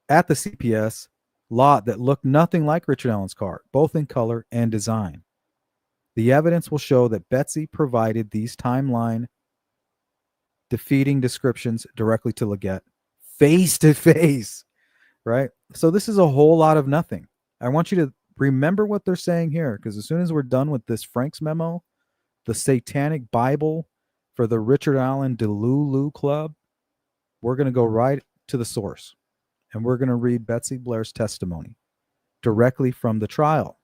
at the CPS lot that looked nothing like Richard Allen's car, both in color and design. The evidence will show that Betsy provided these timeline defeating descriptions directly to Leggett, face to face, right? So this is a whole lot of nothing. I want you to remember what they're saying here, because as soon as we're done with this Frank's memo, the Satanic Bible for the Richard Allen Delulu Club, we're going to go right to the source, and we're going to read Betsy Blair's testimony directly from the trial,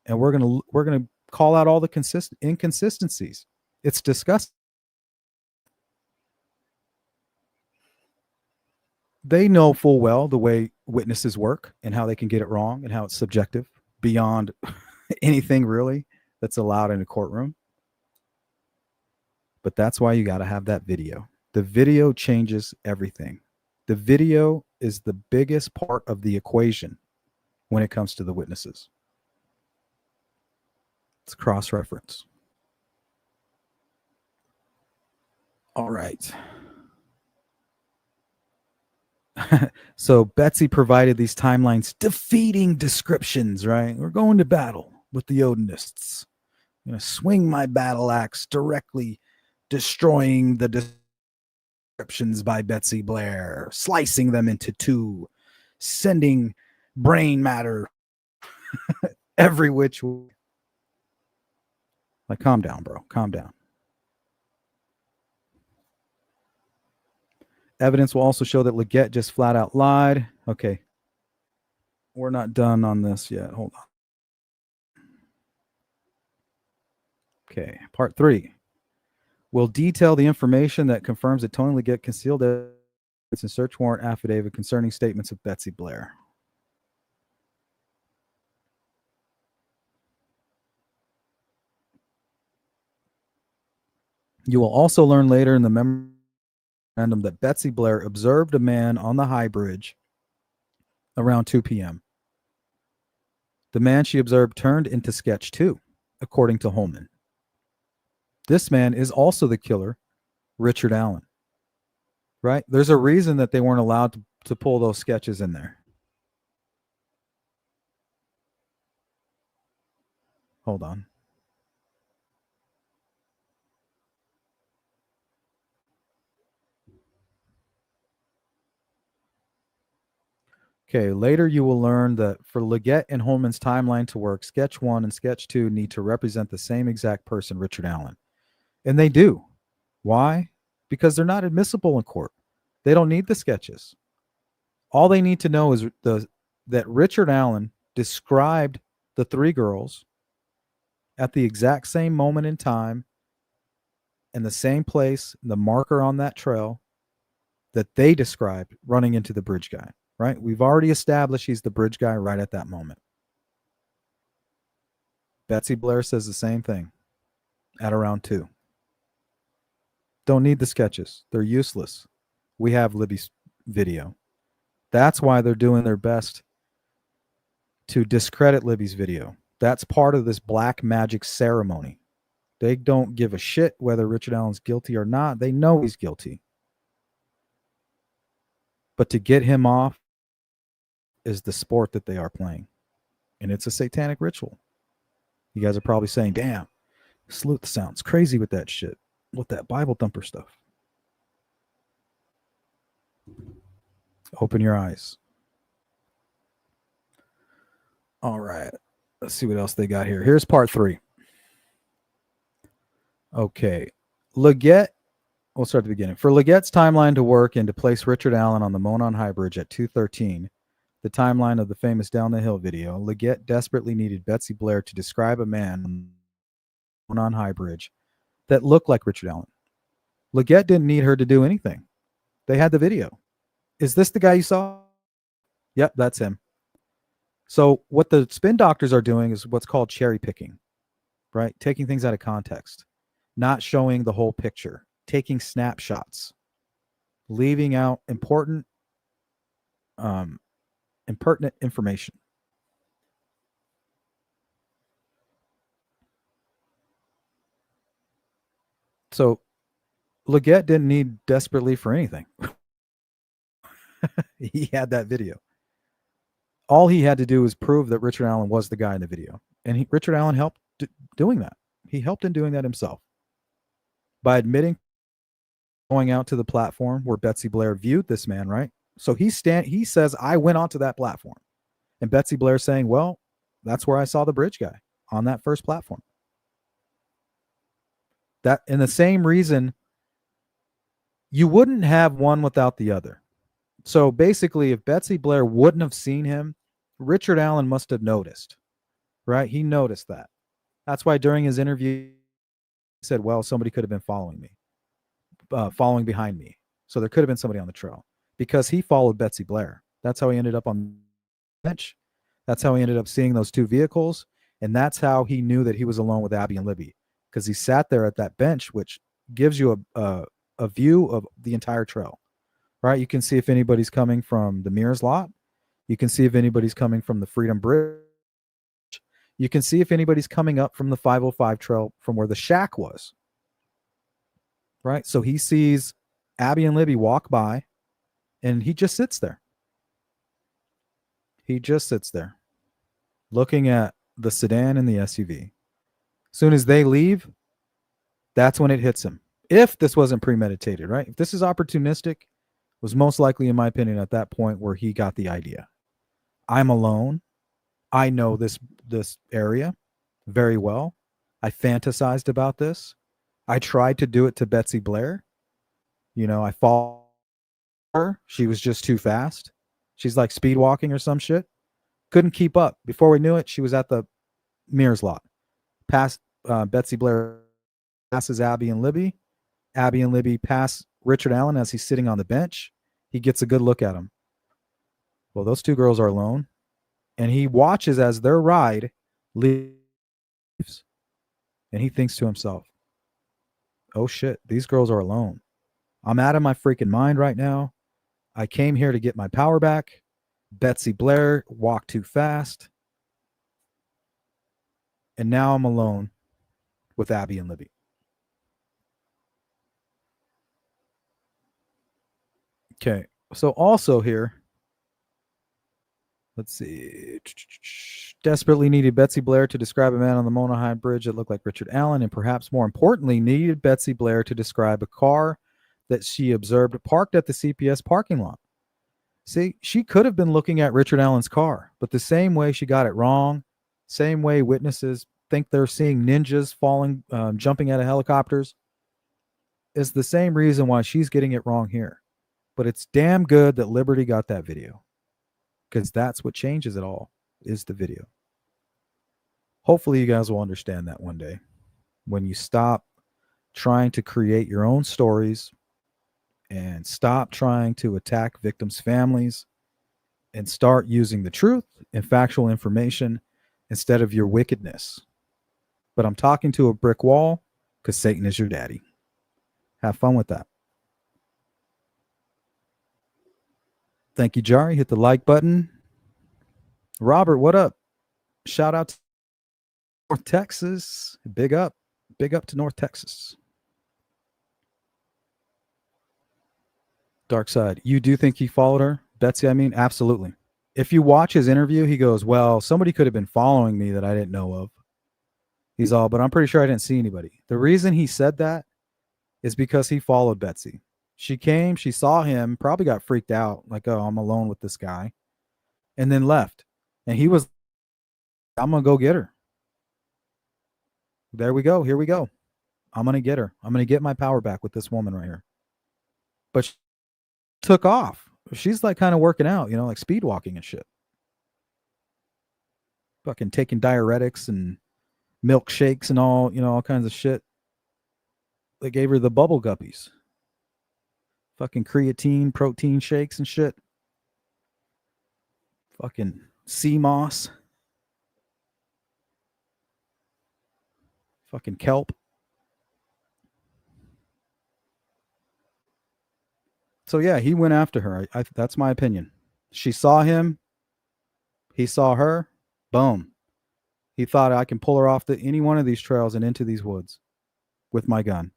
and we're going to call out all the inconsistencies. It's disgusting. They know full well the way witnesses work and how they can get it wrong and how it's subjective beyond anything really that's allowed in a courtroom. But that's why you got to have that video. The video changes everything. The video is the biggest part of the equation when it comes to the witnesses. It's cross-reference. All right. So Betsy provided these timelines, defeating descriptions, right? We're going to battle with the Odinists. I'm going to swing my battle axe directly, destroying the descriptions by Betsy Blair, slicing them into two, sending brain matter every which way. Like, calm down, bro. Calm down. Evidence will also show that Leggett just flat out lied. Okay. We're not done on this yet. Hold on. Okay. Part 3. We'll detail the information that confirms that Tony Leggett concealed evidence in search warrant affidavit concerning statements of Betsy Blair. You will also learn later in the memorandum that Betsy Blair observed a man on the High Bridge around 2 p.m. The man she observed turned into sketch 2, according to Holman. This man is also the killer, Richard Allen. Right? There's a reason that they weren't allowed to pull those sketches in there. Hold on. Okay, later you will learn that for Leggett and Holman's timeline to work, sketch 1 and sketch 2 need to represent the same exact person, Richard Allen. And they do. Why? Because they're not admissible in court. They don't need the sketches. All they need to know is that Richard Allen described the 3 girls at the exact same moment in time in the same place, the marker on that trail that they described running into the bridge guy. Right? We've already established he's the bridge guy right at that moment. Betsy Blair says the same thing at around 2. Don't need the sketches. They're useless. We have Libby's video. That's why they're doing their best to discredit Libby's video. That's part of this black magic ceremony. They don't give a shit whether Richard Allen's guilty or not. They know he's guilty. But to get him off is the sport that they are playing. And it's a satanic ritual. You guys are probably saying, damn, Sleuth sounds crazy with that shit, with that Bible thumper stuff. Open your eyes. All right. Let's see what else they got here. Here's part 3. Okay. Leggett, we'll start at the beginning. For Leggett's timeline to work and to place Richard Allen on the Monon High Bridge at 2:13, the timeline of the famous Down the Hill video, Leggett desperately needed Betsy Blair to describe a man on High Bridge that looked like Richard Allen. Leggett didn't need her to do anything. They had the video. Is this the guy you saw? Yep, that's him. So what the spin doctors are doing is what's called cherry picking, right? Taking things out of context, not showing the whole picture, taking snapshots, leaving out important, impertinent information. So Leggett didn't need desperately for anything. He had that video. All he had to do was prove that Richard Allen was the guy in the video. And Richard Allen helped doing that. He helped in doing that himself by admitting going out to the platform where Betsy Blair viewed this man, right? So he says, I went onto that platform. And Betsy Blair saying, well, that's where I saw the bridge guy, on that first platform. That, and the same reason, you wouldn't have one without the other. So basically, if Betsy Blair wouldn't have seen him, Richard Allen must have noticed, right? He noticed that. That's why during his interview, he said, well, somebody could have been following me, following behind me. So there could have been somebody on the trail, because he followed Betsy Blair. That's how he ended up on the bench. That's how he ended up seeing those two vehicles. And that's how he knew that he was alone with Abby and Libby, because he sat there at that bench, which gives you a view of the entire trail, right? You can see if anybody's coming from the Mears lot. You can see if anybody's coming from the Freedom Bridge. You can see if anybody's coming up from the 505 trail from where the shack was, right? So he sees Abby and Libby walk by, and he just sits there. He just sits there looking at the sedan and the SUV. As soon as they leave, that's when it hits him. If this wasn't premeditated, right? If this is opportunistic, was most likely, in my opinion, at that point where he got the idea. I'm alone. I know this area very well. I fantasized about this. I tried to do it to Betsy Blair. You know, I followed her. She was just too fast. She's like speed walking or some shit. Couldn't keep up. Before we knew it, she was at the Mears lot. Past Betsy Blair, passes Abby and Libby. Abby and Libby pass Richard Allen as he's sitting on the bench. He gets a good look at him. Well, those two girls are alone. And he watches as their ride leaves. And he thinks to himself, oh shit, these girls are alone. I'm out of my freaking mind right now. I came here to get my power back. Betsy Blair walked too fast. And now I'm alone with Abby and Libby. Okay, so also here, let's see. Desperately needed Betsy Blair to describe a man on the Monahide Bridge that looked like Richard Allen, and perhaps more importantly, needed Betsy Blair to describe a car that she observed parked at the CPS parking lot. See, she could have been looking at Richard Allen's car, but the same way she got it wrong, same way witnesses think they're seeing ninjas falling, jumping out of helicopters, is the same reason why she's getting it wrong here. But it's damn good that Liberty got that video, because that's what changes it all, is the video. Hopefully you guys will understand that one day, when you stop trying to create your own stories and stop trying to attack victims' families and start using the truth and factual information instead of your wickedness. But I'm talking to a brick wall, because Satan is your daddy. Have fun with that. Thank you, Jari. Hit the like button. Robert, what up? Shout out to North Texas. Big up. Big up to North Texas. Dark Side. You do think he followed her? Betsy, I mean, absolutely. If you watch his interview, he goes, well, somebody could have been following me that I didn't know of. He's all, but I'm pretty sure I didn't see anybody. The reason he said that is because he followed Betsy. She came, she saw him, probably got freaked out, like, oh, I'm alone with this guy, and then left. And he was, I'm going to go get her. There we go. Here we go. I'm going to get her. I'm going to get my power back with this woman right here. But she took off. She's like kind of working out, you know, like speed walking and shit. Fucking taking diuretics and milkshakes and all, you know, all kinds of shit. They gave her the bubble guppies. Fucking creatine, protein shakes and shit. Fucking sea moss. Fucking kelp. So yeah, he went after her. That's my opinion. She saw him. He saw her. Boom. He thought, I can pull her off any one of these trails and into these woods with my gun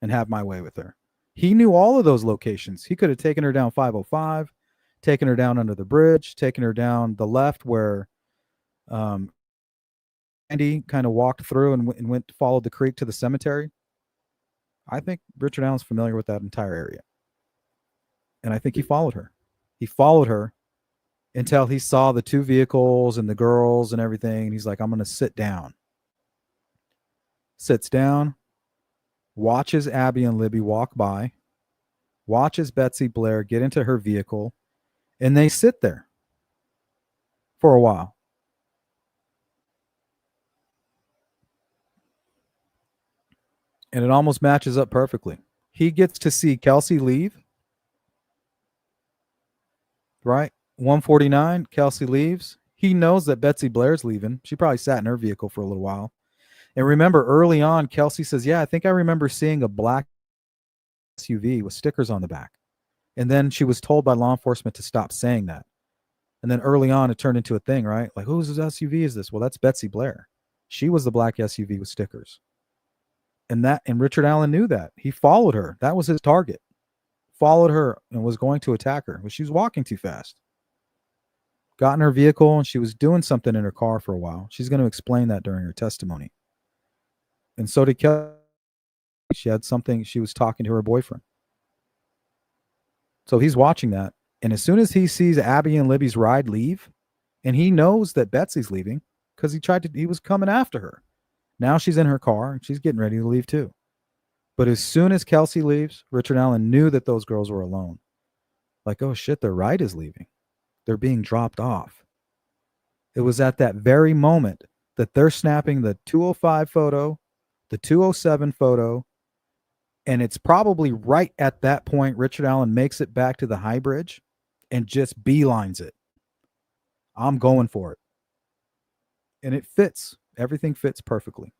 and have my way with her. He knew all of those locations. He could have taken her down 505, taken her down under the bridge, taken her down the left where Andy kind of walked through and went followed the creek to the cemetery. I think Richard Allen's familiar with that entire area. And I think he followed her. He followed her until he saw the two vehicles and the girls and everything. And he's like, I'm going to sit down. Sits down, watches Abby and Libby walk by, watches Betsy Blair get into her vehicle, and they sit there for a while. And it almost matches up perfectly. He gets to see Kelsey leave. Right? 149, Kelsey leaves. He knows that Betsy Blair's leaving. She probably sat in her vehicle for a little while. And remember, early on, Kelsey says, yeah, I think I remember seeing a black SUV with stickers on the back. And then she was told by law enforcement to stop saying that. And then early on, it turned into a thing, right? Like, whose SUV is this? Well, that's Betsy Blair. She was the black SUV with stickers. And Richard Allen knew that. He followed her. That was his target. Followed her and was going to attack her, but she was walking too fast. Got in her vehicle and she was doing something in her car for a while. She's going to explain that during her testimony. And so did Kelly. She had something, she was talking to her boyfriend. So he's watching that. And as soon as he sees Abby and Libby's ride leave, and he knows that Betsy's leaving because he was coming after her. Now she's in her car and she's getting ready to leave too. But as soon as Kelsey leaves, Richard Allen knew that those girls were alone. Like, oh shit, their ride is leaving. They're being dropped off. It was at that very moment that they're snapping the 205 photo, the 207 photo, and it's probably right at that point Richard Allen makes it back to the high bridge and just beelines it. I'm going for it. And it fits. Everything fits perfectly.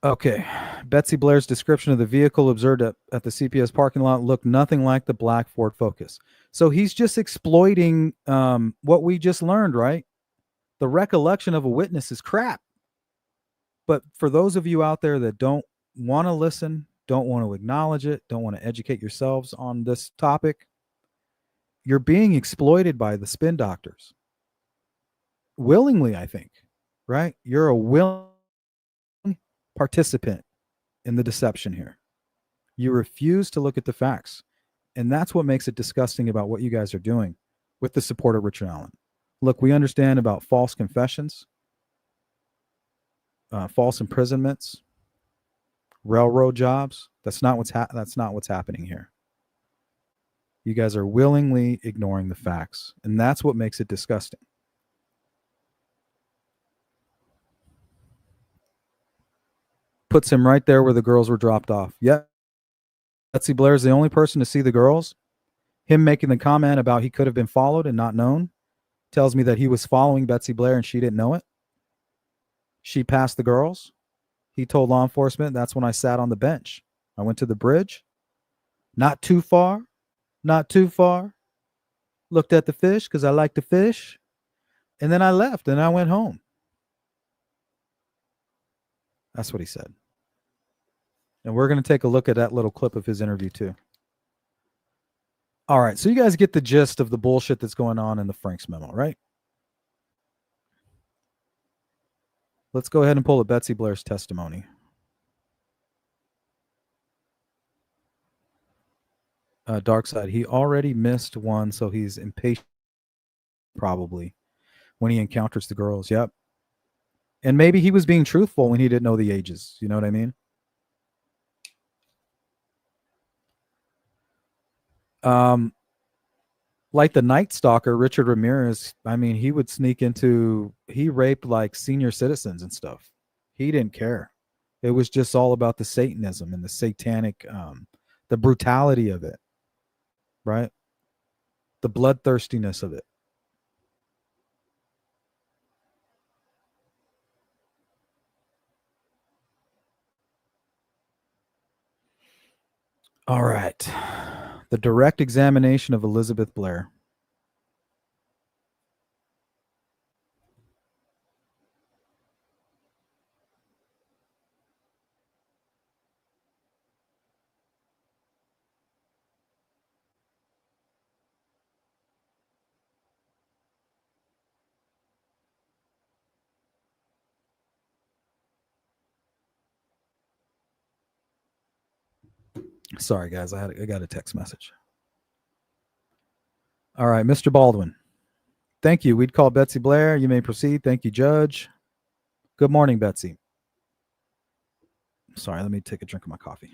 Okay. Betsy Blair's description of the vehicle observed at the CPS parking lot looked nothing like the black Ford Focus. So he's just exploiting what we just learned, right? The recollection of a witness is crap. But for those of you out there that don't want to listen, don't want to acknowledge it, don't want to educate yourselves on this topic, you're being exploited by the spin doctors. Willingly, I think, right? You're a willing participant in the deception here. You refuse to look at the facts. And that's what makes it disgusting about what you guys are doing with the support of Richard Allen. Look, we understand about false confessions, false imprisonments, railroad jobs. That's not what's happening here. You guys are willingly ignoring the facts, and that's what makes it disgusting. Puts him right there where the girls were dropped off. Yep. Betsy Blair is the only person to see the girls. Him making the comment about he could have been followed and not known tells me that he was following Betsy Blair and she didn't know it. She passed the girls. He told law enforcement, that's when I sat on the bench. I went to the bridge. Not too far. Not too far. Looked at the fish because I like to fish. And then I left and I went home. That's what he said. And we're going to take a look at that little clip of his interview too. All right. So you guys get the gist of the bullshit that's going on in the Franks memo, right? Let's go ahead and pull up Betsy Blair's testimony. Dark side. He already missed one, so he's impatient probably when he encounters the girls. Yep. And maybe he was being truthful when he didn't know the ages. You know what I mean? Like the Night Stalker, Richard Ramirez, I mean, he raped like senior citizens and stuff. He didn't care. It was just all about the Satanism and the satanic, the brutality of it, right? The bloodthirstiness of it. All right. The direct examination of Elizabeth Blair. Sorry, guys. I got a text message. All right, Mr. Baldwin. Thank you. We'd call Betsy Blair. You may proceed. Thank you, Judge. Good morning, Betsy. Sorry, let me take a drink of my coffee.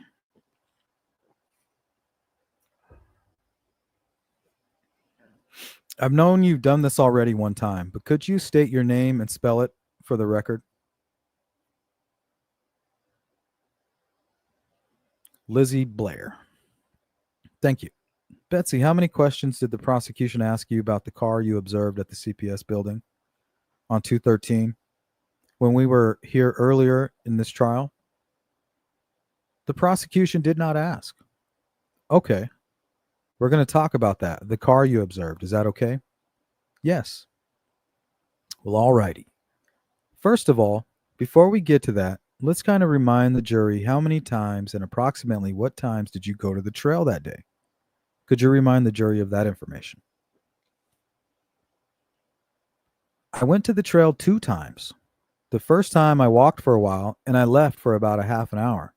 I've known you've done this already one time, but could you state your name and spell it for the record? Lizzie Blair. Thank you. Betsy, how many questions did the prosecution ask you about the car you observed at the CPS building on 2/13 when we were here earlier in this trial? The prosecution did not ask. Okay. We're going to talk about that. The car you observed. Is that okay? Yes. Well, all righty. First of all, before we get to that, let's kind of remind the jury how many times and approximately what times did you go to the trail that day? Could you remind the jury of that information? I went to the trail 2 times. The first time I walked for a while and I left for about a half an hour.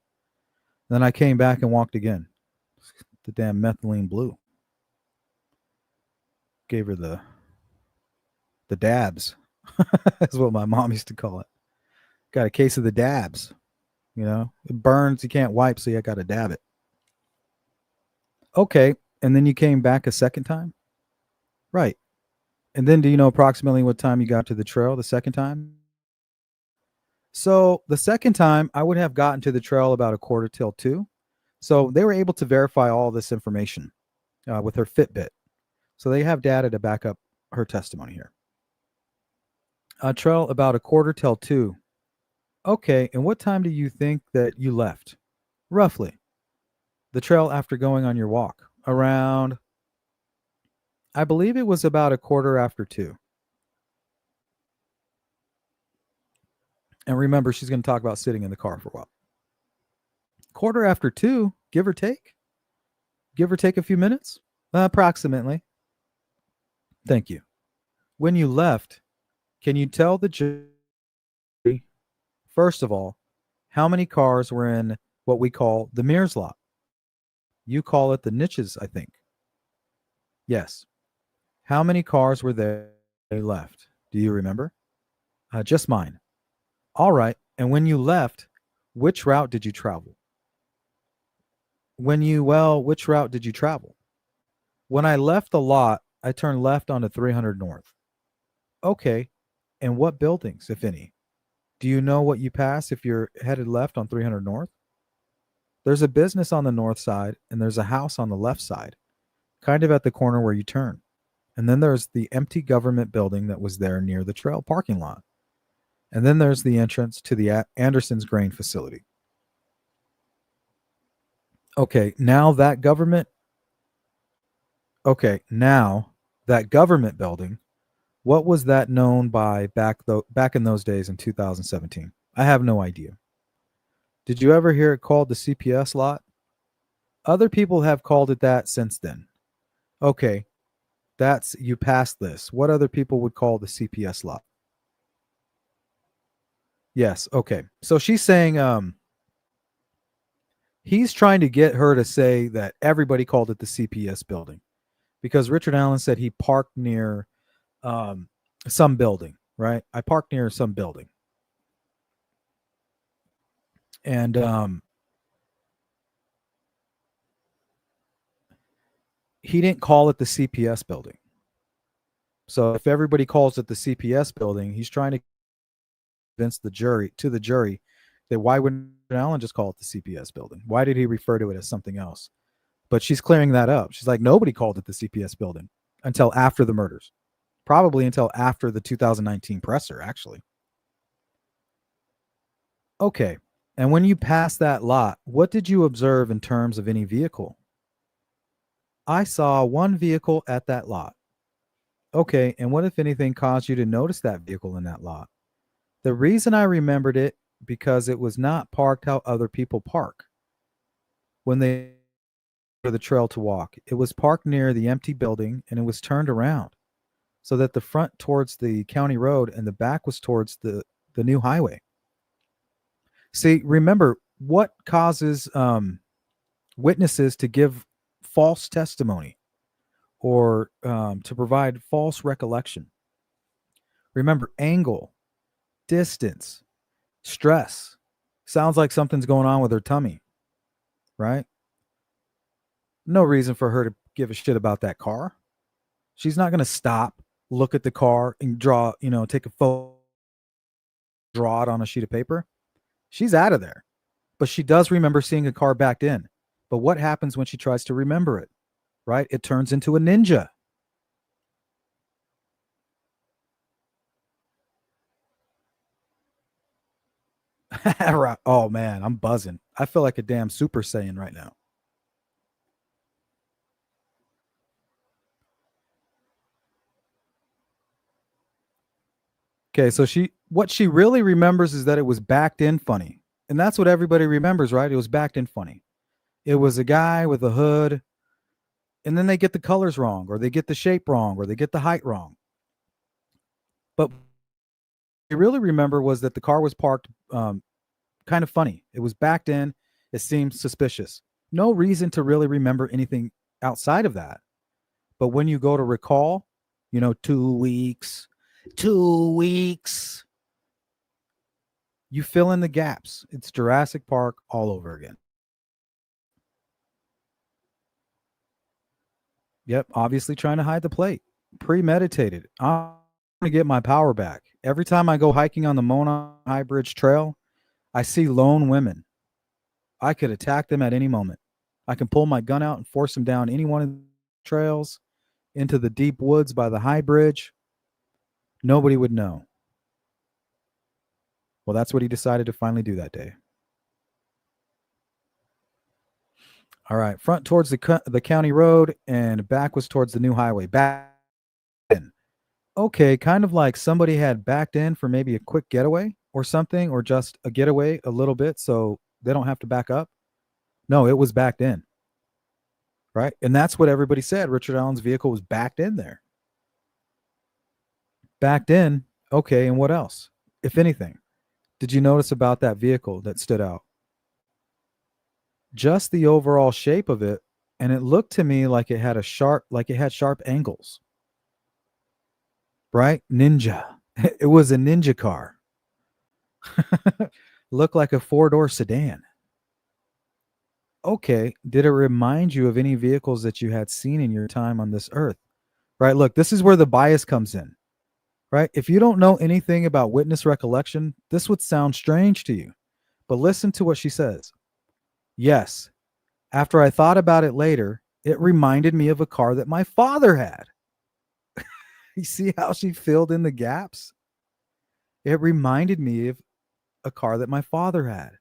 Then I came back and walked again. The damn methylene blue. Gave her the dabs. That's what my mom used to call it. Got a case of the dabs. You know, it burns. You can't wipe, so you got to dab it. Okay. And then you came back a second time? Right. And then do you know approximately what time you got to the trail the second time? So the second time, I would have gotten to the trail about 1:45. So they were able to verify all this information with her Fitbit. So they have data to back up her testimony here. Trail about 1:45. Okay, and what time do you think that you left? Roughly. The trail after going on your walk. Around, I believe it was about 2:15. And remember, she's going to talk about sitting in the car for a while. 2:15, give or take. Give or take a few minutes? Approximately. Thank you. When you left, can you tell the jury, first of all, how many cars were in what we call the Mears lot? You call it the niches, I think. Yes. How many cars were there left? Do you remember? Just mine. All right. And when you left, which route did you travel? Which route did you travel? When I left the lot, I turned left onto 300 North. Okay. And what buildings, if any? Do you know what you pass if you're headed left on 300 North? There's a business on the north side, and there's a house on the left side, kind of at the corner where you turn. And then there's the empty government building that was there near the trail parking lot. And then there's the entrance to the Anderson's grain facility. Okay, now that government building, what was that known by back in those days in 2017? I have no idea. Did you ever hear it called the CPS lot? Other people have called it that since then. Okay, you passed this. What other people would call the CPS lot? Yes, okay. So she's saying he's trying to get her to say that everybody called it the CPS building because Richard Allen said he parked near some building, right? I parked near some building. And he didn't call it the CPS building. So if everybody calls it the CPS building, he's trying to convince the jury that why wouldn't Allen just call it the CPS building? Why did he refer to it as something else? But she's clearing that up. She's like, nobody called it the CPS building until after the murders. Probably until after the 2019 presser, actually. Okay. And when you passed that lot, what did you observe in terms of any vehicle? I saw one vehicle at that lot. Okay. And what, if anything, caused you to notice that vehicle in that lot? The reason I remembered it, because it was not parked how other people park when they go to the trail to walk. It was parked near the empty building, and it was turned around so that the front towards the county road and the back was towards the new highway. See, remember, what causes witnesses to give false testimony or to provide false recollection? Remember, angle, distance, stress. Sounds like something's going on with her tummy, right? No reason for her to give a shit about that car. She's not going to stop, look at the car, and draw, take a photo, draw it on a sheet of paper. She's out of there. But she does remember seeing a car backed in. But what happens when she tries to remember it, right? It turns into a ninja. Oh, man, I'm buzzing. I feel like a damn Super Saiyan right now. Okay, so what she really remembers is that it was backed in funny. And that's what everybody remembers, right? It was backed in funny. It was a guy with a hood, and then they get the colors wrong, or they get the shape wrong, or they get the height wrong. But what you really remember was that the car was parked kind of funny. It was backed in. It seemed suspicious. No reason to really remember anything outside of that. But when you go to recall, 2 weeks, you fill in the gaps. It's Jurassic Park all over again. Yep, obviously trying to hide the plate. Premeditated. I'm going to get my power back. Every time I go hiking on the Mona High Bridge Trail, I see lone women. I could attack them at any moment. I can pull my gun out and force them down any one of the trails into the deep woods by the high bridge. Nobody would know. Well, that's what he decided to finally do that day. All right, front towards the county road and back was towards the new highway. Back in. Okay, kind of like somebody had backed in for maybe a quick getaway or something, or just a getaway a little bit so they don't have to back up. No, it was backed in. Right? And that's what everybody said. Richard Allen's vehicle was backed in there. Backed in. Okay, and what else? If anything, did you notice about that vehicle that stood out? Just the overall shape of it, and it looked to me like it had sharp angles. Right? Ninja. It was a ninja car. Looked like a 4-door sedan. Okay, did it remind you of any vehicles that you had seen in your time on this earth? Right? Look, this is where the bias comes in. Right? If you don't know anything about witness recollection, this would sound strange to you. But listen to what she says. Yes, after I thought about it later, it reminded me of a car that my father had. You see how she filled in the gaps? It reminded me of a car that my father had.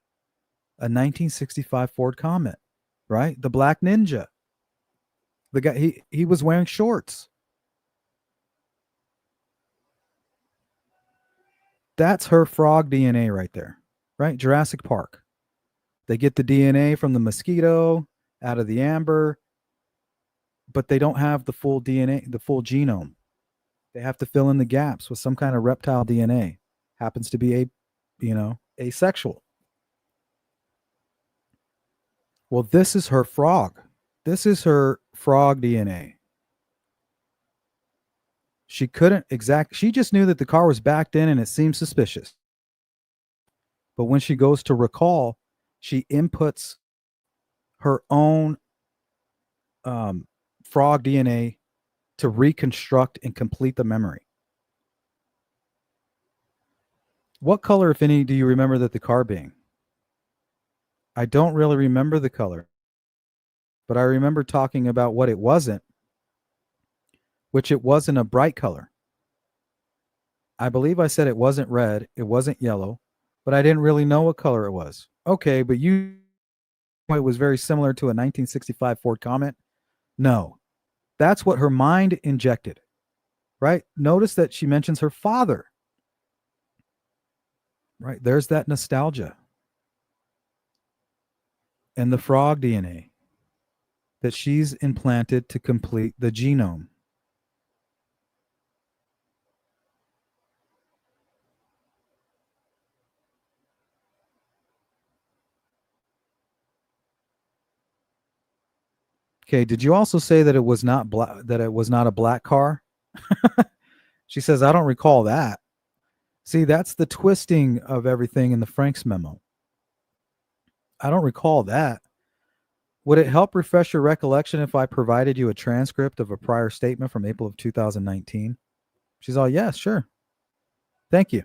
A 1965 Ford Comet, right? The Black Ninja. The guy, he was wearing shorts. That's her frog DNA right there, right? Jurassic Park. They get the DNA from the mosquito out of the amber, but they don't have the full DNA, the full genome. They have to fill in the gaps with some kind of reptile DNA. Happens to be asexual. Well, this is her frog. This is her frog DNA. She just knew that the car was backed in and it seemed suspicious. But when she goes to recall, she inputs her own frog DNA to reconstruct and complete the memory. What color, if any, do you remember that the car being? I don't really remember the color, but I remember talking about what it wasn't, which it wasn't a bright color. I believe I said it wasn't red, it wasn't yellow, but I didn't really know what color it was. Okay, but it was very similar to a 1965 Ford Comet. No, that's what her mind injected, right? Notice that she mentions her father, right? There's that nostalgia and the frog DNA that she's implanted to complete the genome. Okay, did you also say that it was not that it was not a black car? She says, I don't recall that. See, that's the twisting of everything in the Franks memo. I don't recall that. Would it help refresh your recollection if I provided you a transcript of a prior statement from April of 2019? She's all, yes, sure. Thank you.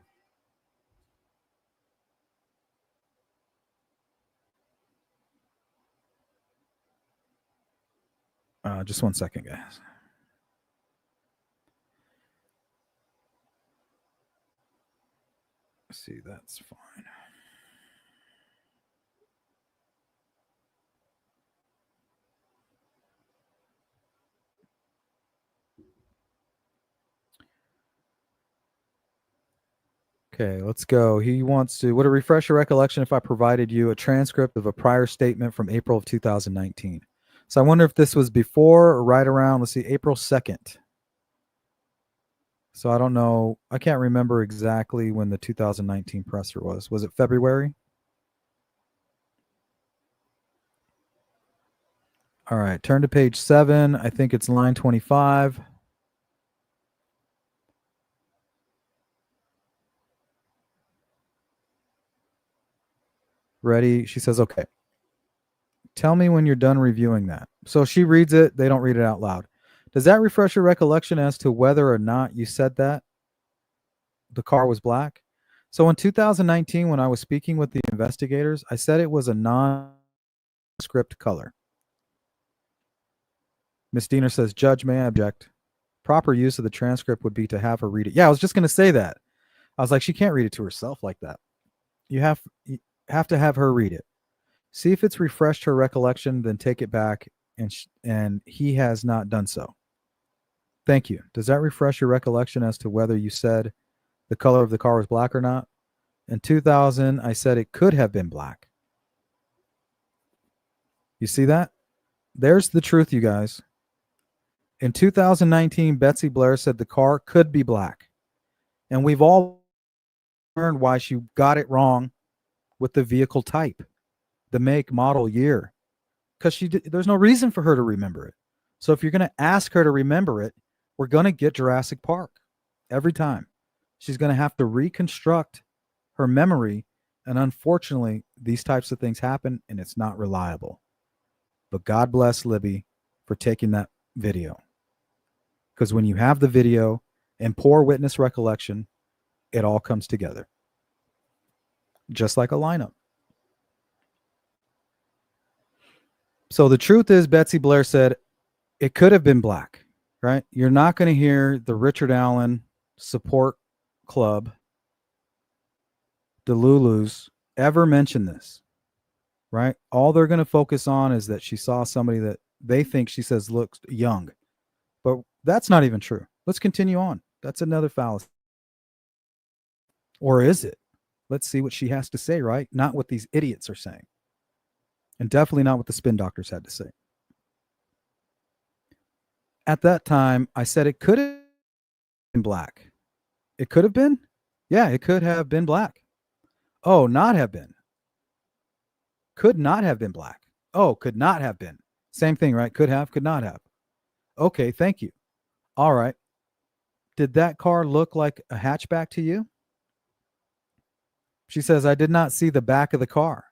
Just 1 second, guys. Let's see, that's fine. Okay, let's go. He wants to, would it refresh your recollection if I provided you a transcript of a prior statement from April of 2019? So I wonder if this was before or right around, let's see, April 2nd. So I don't know. I can't remember exactly when the 2019 presser was. Was it February? All right, turn to page 7. I think it's line 25. Ready? She says, okay. Tell me when you're done reviewing that. So she reads it. They don't read it out loud. Does that refresh your recollection as to whether or not you said that the car was black? So in 2019, when I was speaking with the investigators, I said it was a non-script color. Ms. Diener says, Judge, may I object? Proper use of the transcript would be to have her read it. Yeah, I was just going to say that. I was like, she can't read it to herself like that. You have to have her read it. See if it's refreshed her recollection, then take it back, and he has not done so. Thank you. Does that refresh your recollection as to whether you said the color of the car was black or not? In 2000, I said it could have been black. You see that? There's the truth, you guys. In 2019, Betsy Blair said the car could be black. And we've all learned why she got it wrong with the vehicle type, the make, model, year. Because there's no reason for her to remember it. So if you're going to ask her to remember it, we're going to get Jurassic Park every time. She's going to have to reconstruct her memory. And unfortunately, these types of things happen and it's not reliable. But God bless Libby for taking that video. Because when you have the video and poor witness recollection, it all comes together. Just like a lineup. So the truth is, Betsy Blair said it could have been black, right? You're not going to hear the Richard Allen Support Club, Delulus, ever mention this, right? All they're going to focus on is that she saw somebody that they think she says looks young. But that's not even true. Let's continue on. That's another fallacy. Or is it? Let's see what she has to say, right? Not what these idiots are saying. And definitely not what the spin doctors had to say. At that time, I said it could have been black. It could have been? Yeah, it could have been black. Oh, not have been. Could not have been black. Oh, could not have been. Same thing, right? Could have, could not have. Okay, thank you. All right. Did that car look like a hatchback to you? She says, I did not see the back of the car.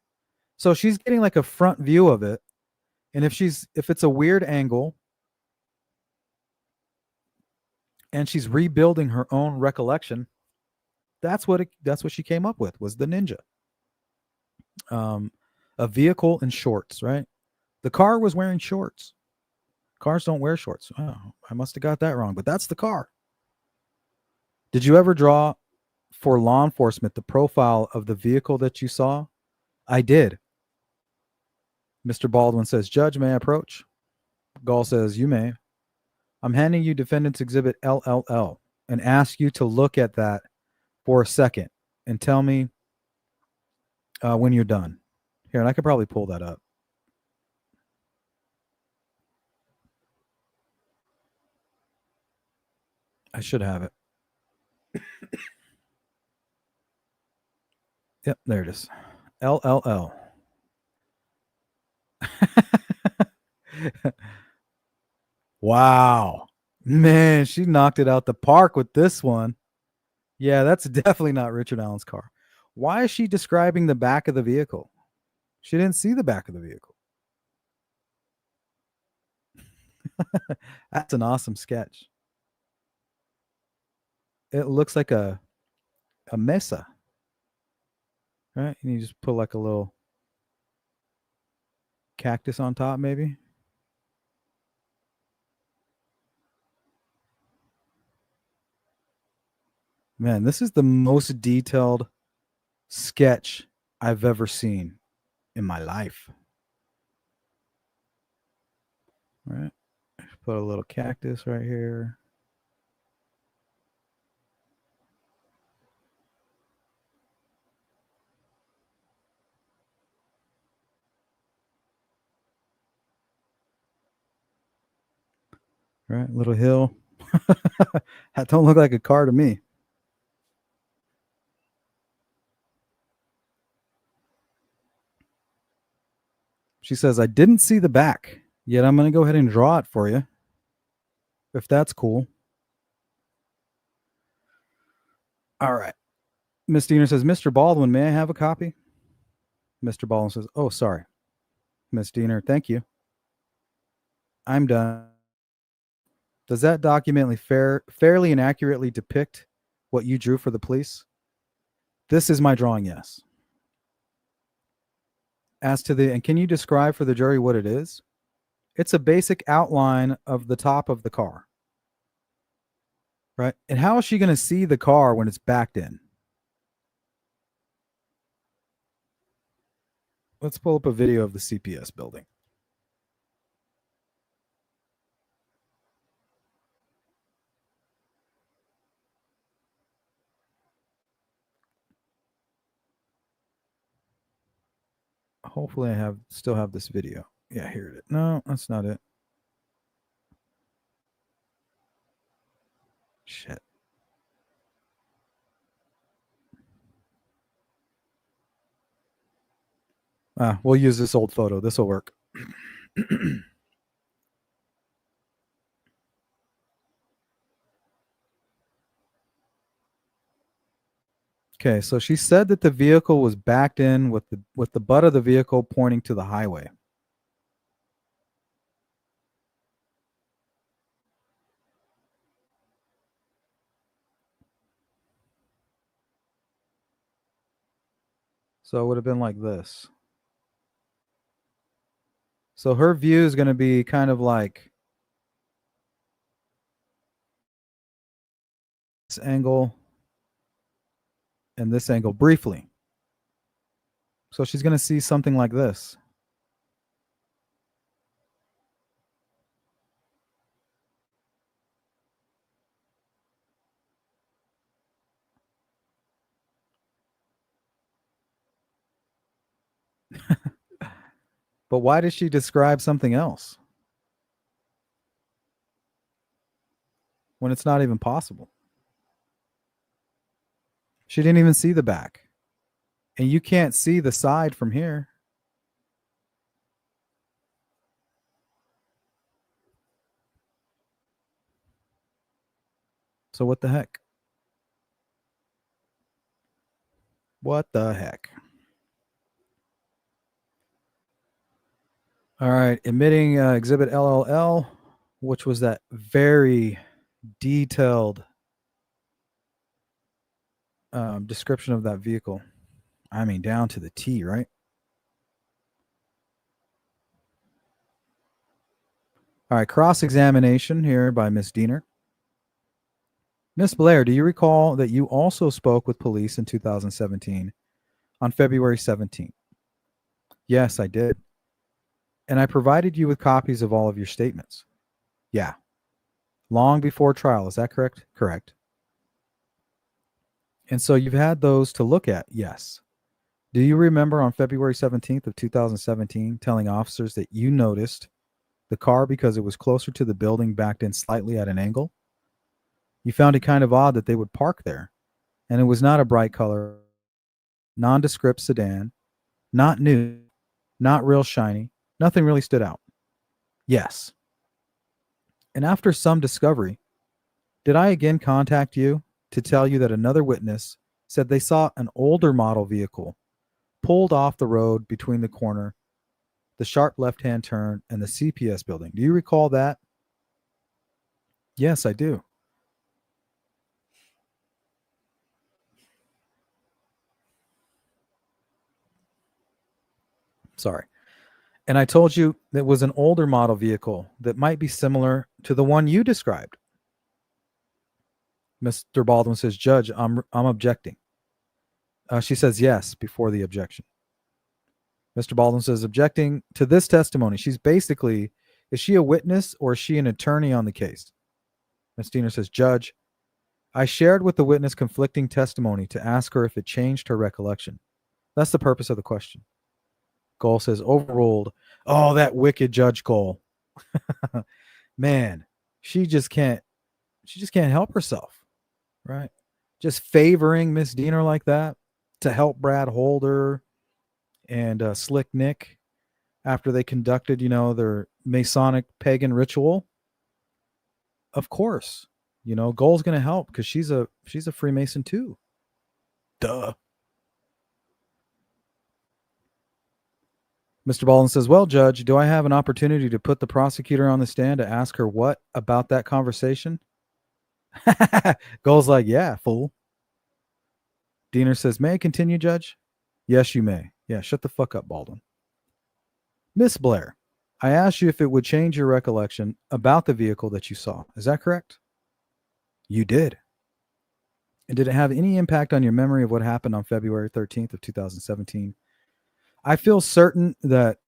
So she's getting like a front view of it. And if it's a weird angle and she's rebuilding her own recollection, that's what she came up with, was the Ninja. A vehicle in shorts, right? The car was wearing shorts. Cars don't wear shorts. Oh, I must have got that wrong, but that's the car. Did you ever draw for law enforcement the profile of the vehicle that you saw? I did. Mr. Baldwin says, Judge, may I approach? Gall says, you may. I'm handing you defendant's exhibit LLL and ask you to look at that for a second and tell me when you're done. Here, and I could probably pull that up. I should have it. Yep, there it is. LLL. Wow. Man, she knocked it out the park with this one. Yeah, that's definitely not Richard Allen's car. Why is she describing the back of the vehicle? She didn't see the back of the vehicle. That's an awesome sketch. It looks like a mesa. Right? And you just put like a little cactus on top, maybe. Man, this is the most detailed sketch I've ever seen in my life. Right? Put a little cactus right here. Right? Little hill. That don't look like a car to me. She says, I didn't see the back, yet I'm going to go ahead and draw it for you, if that's cool. All right. Miss Diener says, Mr. Baldwin, may I have a copy? Mr. Baldwin says, oh, sorry. Miss Diener, thank you. I'm done. Does that document fairly and accurately depict what you drew for the police? This is my drawing, yes. As to and can you describe for the jury what it is? It's a basic outline of the top of the car. Right? And how is she going to see the car when it's backed in? Let's pull up a video of the CPS building. Hopefully I still have this video. Yeah, here it is. No, that's not it. Shit. We'll use this old photo. This will work. Okay, so she said that the vehicle was backed in with the butt of the vehicle pointing to the highway. So it would have been like this. So her view is going to be kind of like this angle and this angle briefly. So she's going to see something like this. But why did she describe something else when it's not even possible? She didn't even see the back. And you can't see the side from here. So what the heck? What the heck? All right, admitting exhibit LLL, which was that very detailed description of that vehicle. I mean, down to the T, right? All right, cross-examination here by Miss Diener. Miss Blair, do you recall that you also spoke with police in 2017 on February 17th? Yes, I did. And I provided you with copies of all of your statements. Yeah. Long before trial, is that correct? Correct. And so you've had those to look at? Yes. Do you remember on February 17th of 2017 telling officers that you noticed the car, because it was closer to the building, backed in slightly at an angle? You found it kind of odd that they would park there, and it was not a bright color, nondescript sedan, not new, not real shiny, nothing really stood out. Yes. And after some discovery, did I again contact you to tell you that another witness said they saw an older model vehicle pulled off the road between the corner, the sharp left-hand turn, and the CPS building? Do you recall that? Yes, I do. Sorry. And I told you that was an older model vehicle that might be similar to the one you described. Mr. Baldwin says, Judge, I'm objecting. She says yes before the objection. Mr. Baldwin says, objecting to this testimony. She's basically, is she a witness or is she an attorney on the case? Ms. Diener says, Judge, I shared with the witness conflicting testimony to ask her if it changed her recollection. That's the purpose of the question. Cole says, overruled. Oh, that wicked Judge Cole. Man, she just can't help herself, right? Just favoring Miss Diener like that to help Brad Holder and Slick Nick after they conducted, their Masonic pagan ritual. Of course, Gole's going to help because she's a Freemason too. Duh. Mr. Baldwin says, well, Judge, do I have an opportunity to put the prosecutor on the stand to ask her what about that conversation? Gole's like, yeah, fool. Diener says, may I continue, Judge? Yes, you may. Yeah, shut the fuck up, Baldwin. Miss Blair, I asked you if it would change your recollection about the vehicle that you saw. Is that correct? You did. And did it have any impact on your memory of what happened on February 13th of 2017? I feel certain that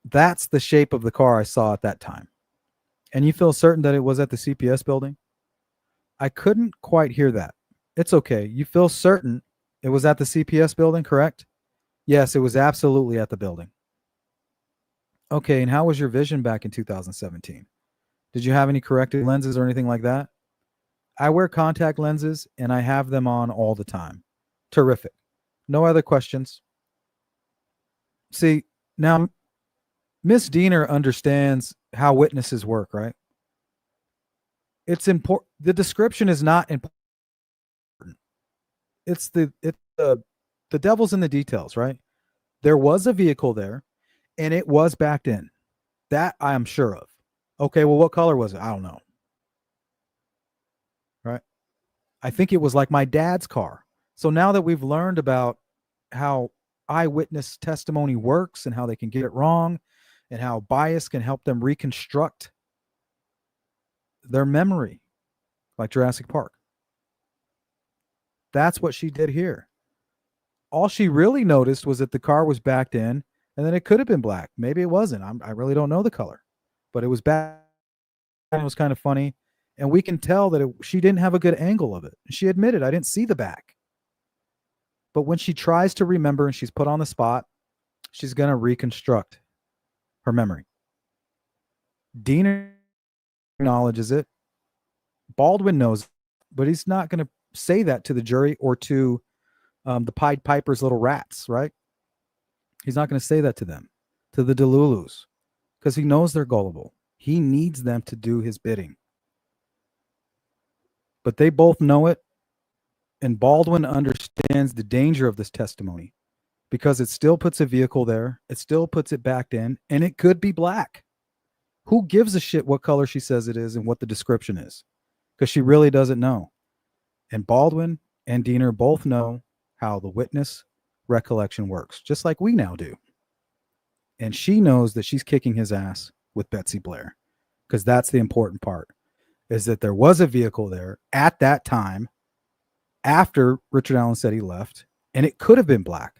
that's the shape of the car I saw at that time. And you feel certain that it was at the CPS building? I couldn't quite hear that. It's okay. You feel certain it was at the CPS building, correct? Yes, it was absolutely at the building. Okay, and how was your vision back in 2017? Did you have any corrected lenses or anything like that? I wear contact lenses, and I have them on all the time. Terrific. No other questions? See, now, Miss Diener understands how witnesses work, right? It's important. The description is not important. It's the devil's in the details, right? There was a vehicle there, and it was backed in. That I am sure of. Okay, well, what color was it? I don't know. Right? I think it was like my dad's car. So now that we've learned about how eyewitness testimony works and how they can get it wrong and how bias can help them reconstruct their memory, like Jurassic Park. That's what she did here. All she really noticed was that the car was backed in, and then it could have been black. Maybe it wasn't. I really don't know the color, but it was back. It was kind of funny, and we can tell that she didn't have a good angle of it. She admitted, I didn't see the back. But when she tries to remember and she's put on the spot, she's going to reconstruct her memory. Diener acknowledges it. Baldwin knows, but he's not going to say that to the jury or to the Pied Piper's little rats, right? He's not going to say that to them, to the Delulus, because he knows they're gullible. He needs them to do his bidding. But they both know it, and Baldwin understands the danger of this testimony because it still puts a vehicle there. It still puts it backed in, and it could be black. Who gives a shit what color she says it is and what the description is? Because she really doesn't know. And Baldwin and Diener both know how the witness recollection works, just like we now do. And she knows that she's kicking his ass with Betsy Blair. because that's the important part, is that there was a vehicle there at that time after Richard Allen said he left, and it could have been black.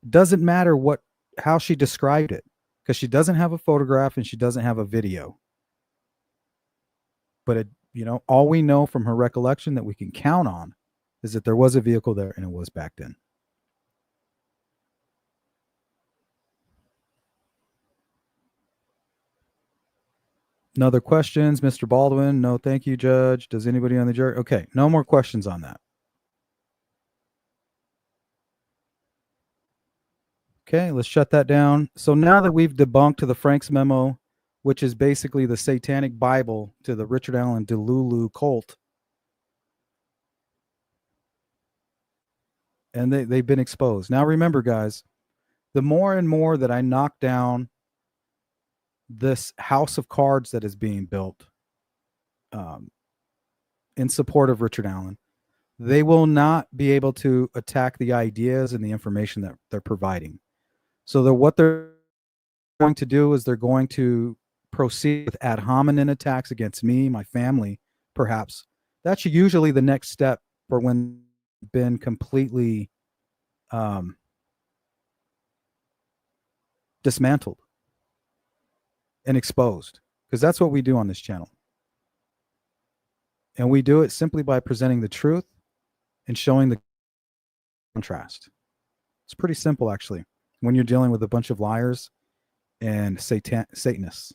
It doesn't matter how she described it, because she doesn't have a photograph and she doesn't have a video. But all we know from her recollection that we can count on is that there was a vehicle there and it was backed in. No other questions, Mr. Baldwin? No, thank you, Judge. Does anybody on the jury? Okay, no more questions on that. Okay, let's shut that down. So now that we've debunked the Frank's memo, which is basically the satanic Bible to the Richard Allen Delulu cult, and they've been exposed. Now remember, guys, the more and more that I knock down this house of cards that is being built in support of Richard Allen, they will not be able to attack the ideas and the information that they're providing. So what they're going to do is they're going to proceed with ad hominem attacks against me, my family, perhaps. That's usually the next step for when been completely dismantled and exposed, because that's what we do on this channel. And we do it simply by presenting the truth and showing the contrast. It's pretty simple, actually, when you're dealing with a bunch of liars and Satanists,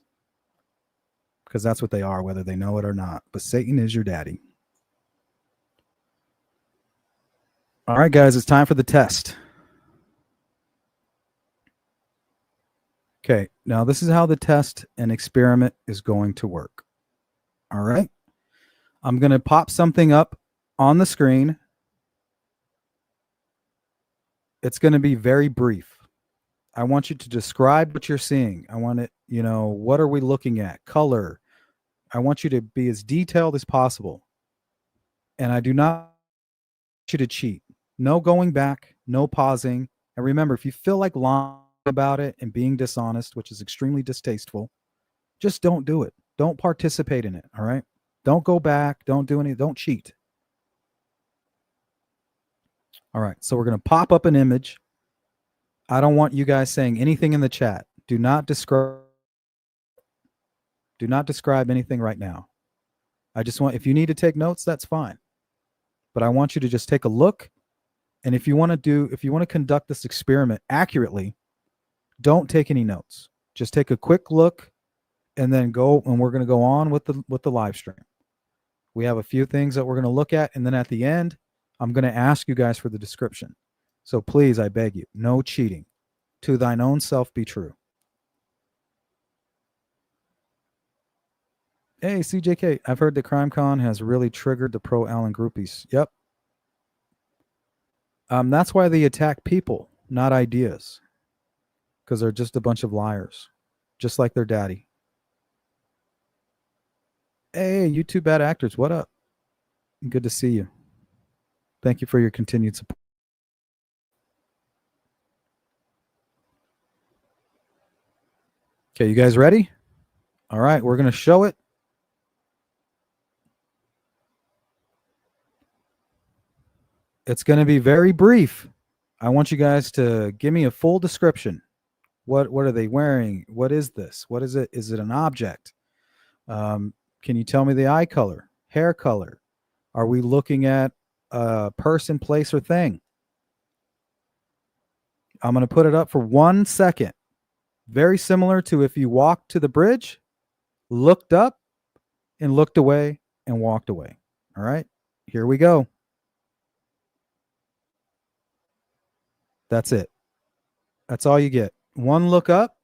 because that's what they are, whether they know it or not. But Satan is your daddy. All right, guys, it's time for the test. Okay, now this is how the test and experiment is going to work. All right. I'm going to pop something up on the screen. It's going to be very brief. I want you to describe what you're seeing. I want it, what are we looking at? Color. I want you to be as detailed as possible. And I do not want you to cheat. No going back, no pausing. And remember, if you feel like lying about it and being dishonest, which is extremely distasteful, just don't do it. Don't participate in it. All right. Don't go back. Don't do anything. Don't cheat. All right. So we're going to pop up an image. I don't want you guys saying anything in the chat. Do not describe anything right now. I just want, if you need to take notes, that's fine. But I want you to just take a look. And if you want to conduct this experiment accurately, don't take any notes. Just take a quick look and then go, and we're going to go on with the live stream. We have a few things that we're going to look at, and then at the end, I'm going to ask you guys for the description. So please, I beg you, no cheating. To thine own self be true. Hey, CJK, I've heard that CrimeCon has really triggered the pro-Allen groupies. Yep. That's why they attack people, not ideas. Because they're just a bunch of liars. Just like their daddy. Hey, you two bad actors, what up? Good to see you. Thank you for your continued support. Okay, you guys ready? All right, we're going to show it. It's going to be very brief. I want you guys to give me a full description. What are they wearing? What is this? What is it? Is it an object? Can you tell me the eye color, hair color? Are we looking at a person, place, or thing? I'm going to put it up for 1 second. Very similar to if you walked to the bridge, looked up, and looked away and walked away. All right, here we go. That's it. That's all you get. One look up,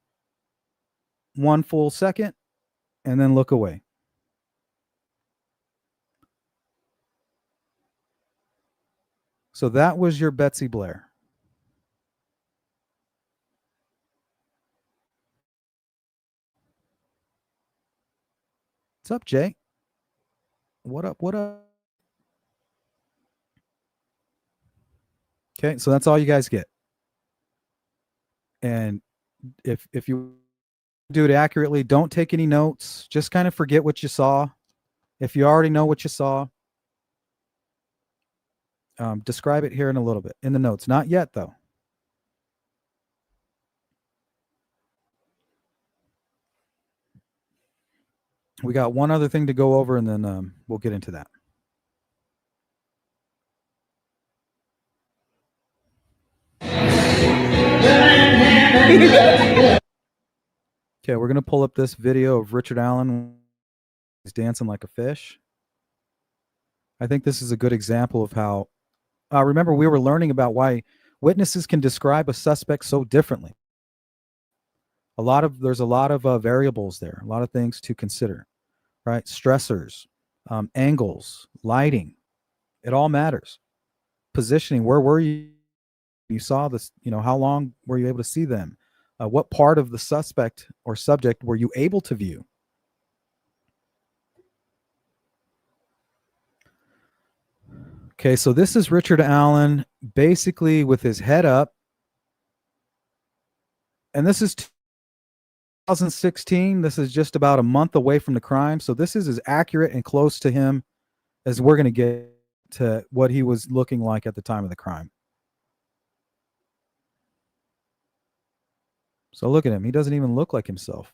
1 full second, and then look away. So that was your Betsy Blair. What's up, Jay? What up? What up? Okay, so that's all you guys get. And if you do it accurately. Don't take any notes. Just kind of forget what you saw. If you already know what you saw, describe it here in a little bit in the notes. Not yet, though. We got one other thing to go over, and then we'll get into that. Okay, we're going to pull up this video of Richard Allen. He's dancing like a fish. I think this is a good example of how, remember, we were learning about why witnesses can describe a suspect so differently. There's a lot of variables there, a lot of things to consider, right? Stressors, angles, lighting, it all matters. Positioning, where were you? You saw this, how long were you able to see them? What part of the suspect or subject were you able to view? Okay, so this is Richard Allen basically with his head up. And this is 2016. This is just about a month away from the crime. So this is as accurate and close to him as we're going to get to what he was looking like at the time of the crime. So look at him. He doesn't even look like himself.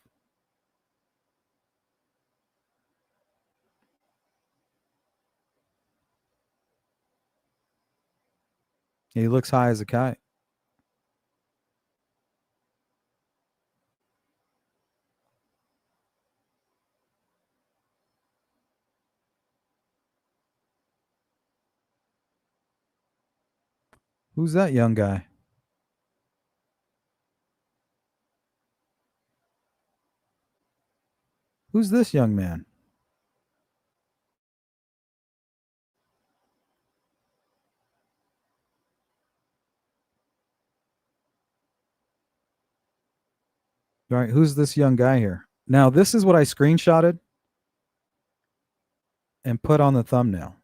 He looks high as a kite. Who's that young guy? Who's this young man? All right, who's this young guy here? Now, this is what I screenshotted and put on the thumbnail.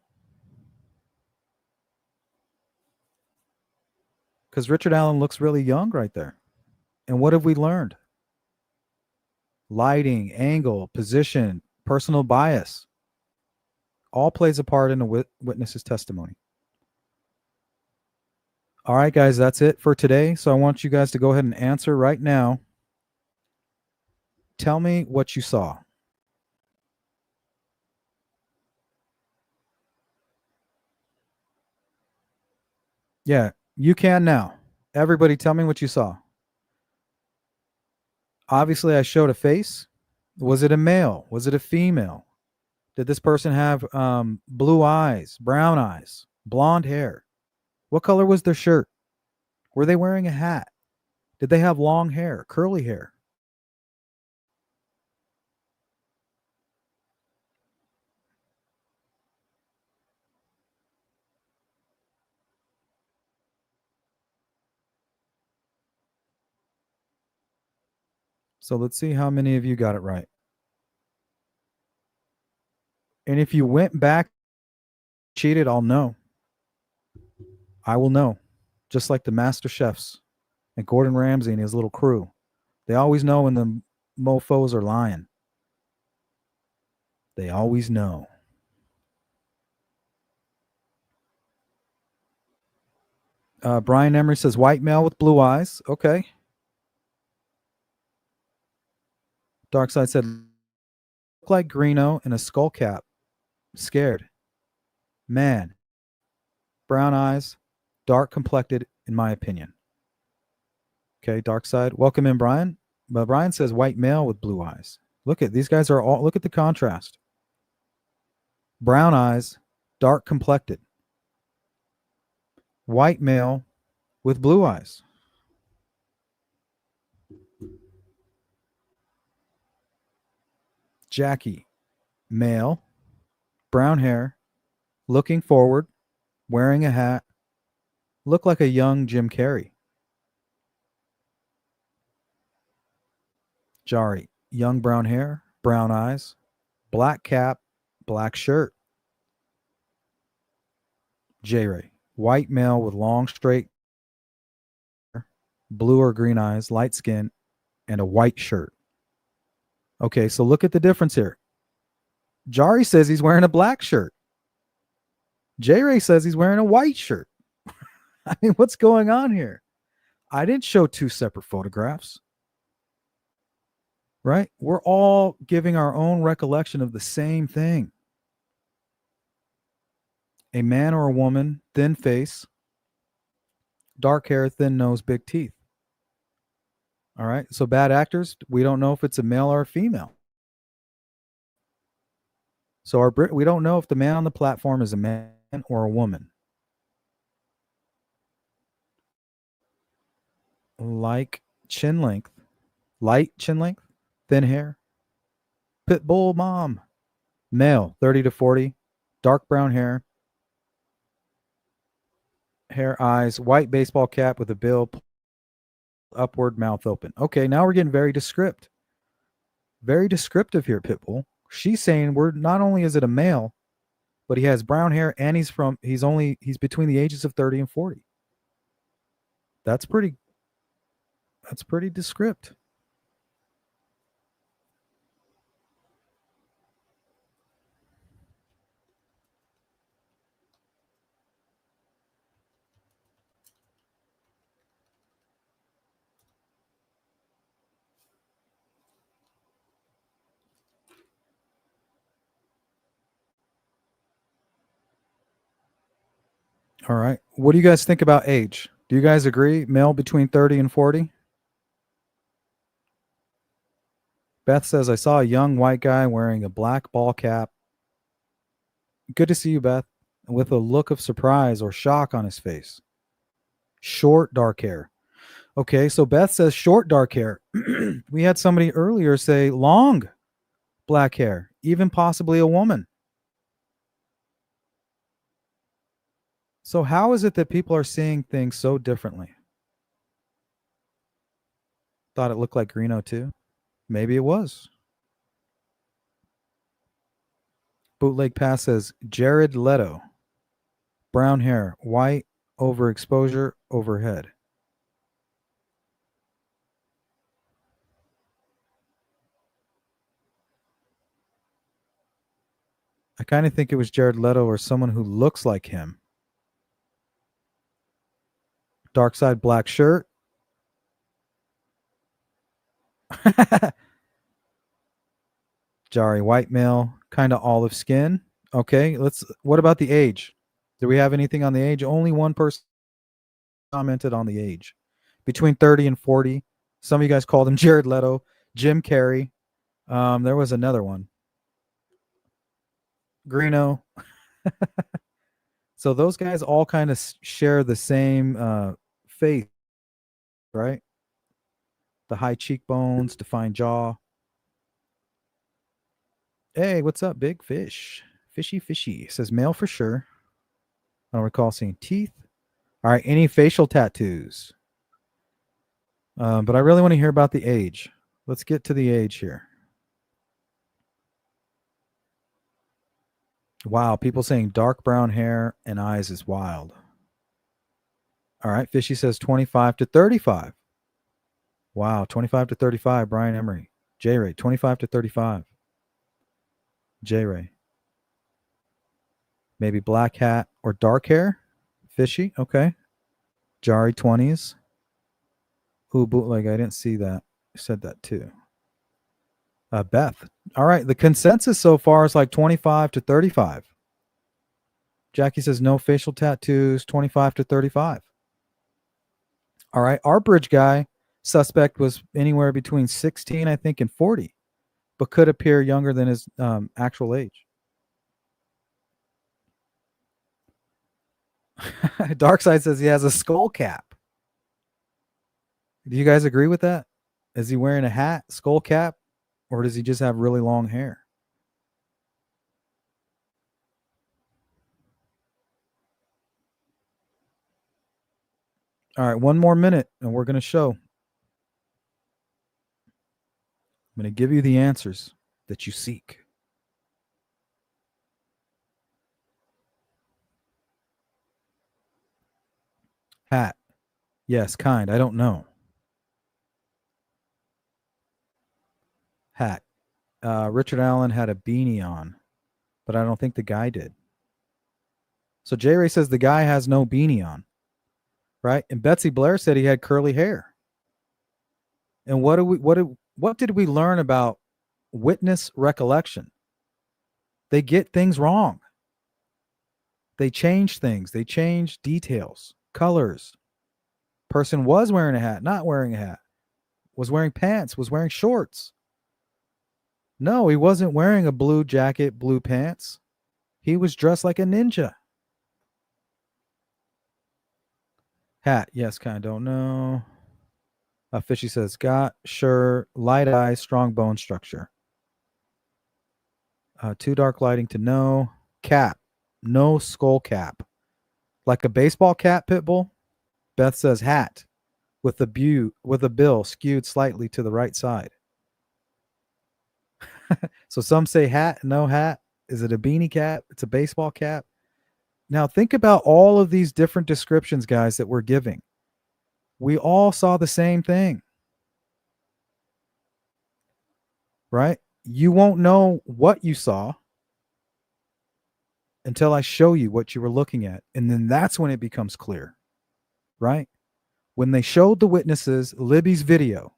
Because Richard Allen looks really young right there. And what have we learned? Lighting, angle, position, personal bias. All plays a part in a witness's testimony. All right, guys, that's it for today. So I want you guys to go ahead and answer right now. Tell me what you saw. Yeah, you can now. Everybody tell me what you saw. Obviously, I showed a face. Was it a male? Was it a female? Did this person have blue eyes, brown eyes, blonde hair? What color was their shirt? Were they wearing a hat? Did they have long hair, curly hair? So let's see how many of you got it right. And if you went back, cheated, I'll know. I will know. Just like the master chefs and Gordon Ramsay and his little crew. They always know when the mofos are lying. They always know. Brian Emery says white male with blue eyes. Okay. Darkside said look like Greeno in a skull cap. Scared. Man. Brown eyes. Dark complected, in my opinion. Okay, Darkside. Welcome in, Brian. But Brian says white male with blue eyes. Look at these guys are all, look at the contrast. Brown eyes, dark complected. White male with blue eyes. Jackie, male, brown hair, looking forward, wearing a hat, look like a young Jim Carrey. Jari, young brown hair, brown eyes, black cap, black shirt. J-Ray, white male with long straight hair, blue or green eyes, light skin, and a white shirt. Okay, so look at the difference here. Jari says he's wearing a black shirt. J-Ray says he's wearing a white shirt. I mean, what's going on here? I didn't show two separate photographs. Right? We're all giving our own recollection of the same thing. A man or a woman, thin face, dark hair, thin nose, big teeth. All right. So bad actors, we don't know if it's a male or a female. So we don't know if the man on the platform is a man or a woman. Like chin length, light chin length, thin hair, pit bull mom, male, 30 to 40, dark brown hair, eyes, white baseball cap with a bill, upward, mouth open. Okay, now we're getting very descriptive. Very descriptive here, Pitbull. She's saying we're not only is it a male, but he has brown hair and he's between the ages of 30 and 40. That's pretty descriptive. All right. What do you guys think about age? Do you guys agree? Male between 30 and 40? Beth says, I saw a young white guy wearing a black ball cap. Good to see you, Beth. With a look of surprise or shock on his face. Short, dark hair. Okay, so Beth says short, dark hair. We had somebody earlier say long, black hair, even possibly a woman. So how is it that people are seeing things so differently? Thought it looked like Greeno too. Maybe it was. Bootleg Pass says Jared Leto. Brown hair, white, overexposure, overhead. I kind of think it was Jared Leto or someone who looks like him. Dark side black shirt. Jari white male, kind of olive skin. Okay, what about the age? Do we have anything on the age? Only one person commented on the age. Between 30 and 40. Some of you guys called him Jared Leto, Jim Carrey. There was another one. Greeno. So those guys all kind of share the same face, right? The high cheekbones, defined jaw. Hey, what's up, big fish? Fishy. Says male for sure. I don't recall seeing teeth. All right, any facial tattoos? But I really want to hear about the age. Let's get to the age here. Wow, people saying dark brown hair and eyes is wild. All right, Fishy says 25 to 35. Wow, 25 to 35, Brian Emery. J-Ray, 25 to 35. J-Ray. Maybe black hat or dark hair? Fishy, okay. Jari, 20s. Ooh, bootleg, I didn't see that. I said that too. Beth. All right, the consensus so far is like 25 to 35. Jackie says no facial tattoos, 25 to 35. All right, our bridge guy suspect was anywhere between 16, I think, and 40, but could appear younger than his actual age. Darkside says he has a skull cap. Do you guys agree with that? Is he wearing a hat, skull cap, or does he just have really long hair? All right, one more minute and we're going to show. I'm going to give you the answers that you seek. Hat. Yes, kind. I don't know. Hat. Richard Allen had a beanie on, but I don't think the guy did. So J. Ray says the guy has no beanie on, right? And Betsy Blair said he had curly hair. And what did we learn about witness recollection? They get things wrong. They change things. They change details, colors. Person was wearing a hat, not wearing a hat. Was wearing pants, was wearing shorts. No, he wasn't wearing a blue jacket, blue pants. He was dressed like a ninja. Hat, yes, kind of don't know. Fishy says, got, sure, light eyes, strong bone structure. Too dark lighting to know. Cap, no skull cap. Like a baseball cap, Pitbull? Beth says hat with the bill skewed slightly to the right side. So some say hat, no hat. Is it a beanie cap? It's a baseball cap. Now think about all of these different descriptions, guys, that we're giving. We all saw the same thing. Right? You won't know what you saw until I show you what you were looking at. And then that's when it becomes clear. Right? When they showed the witnesses Libby's video,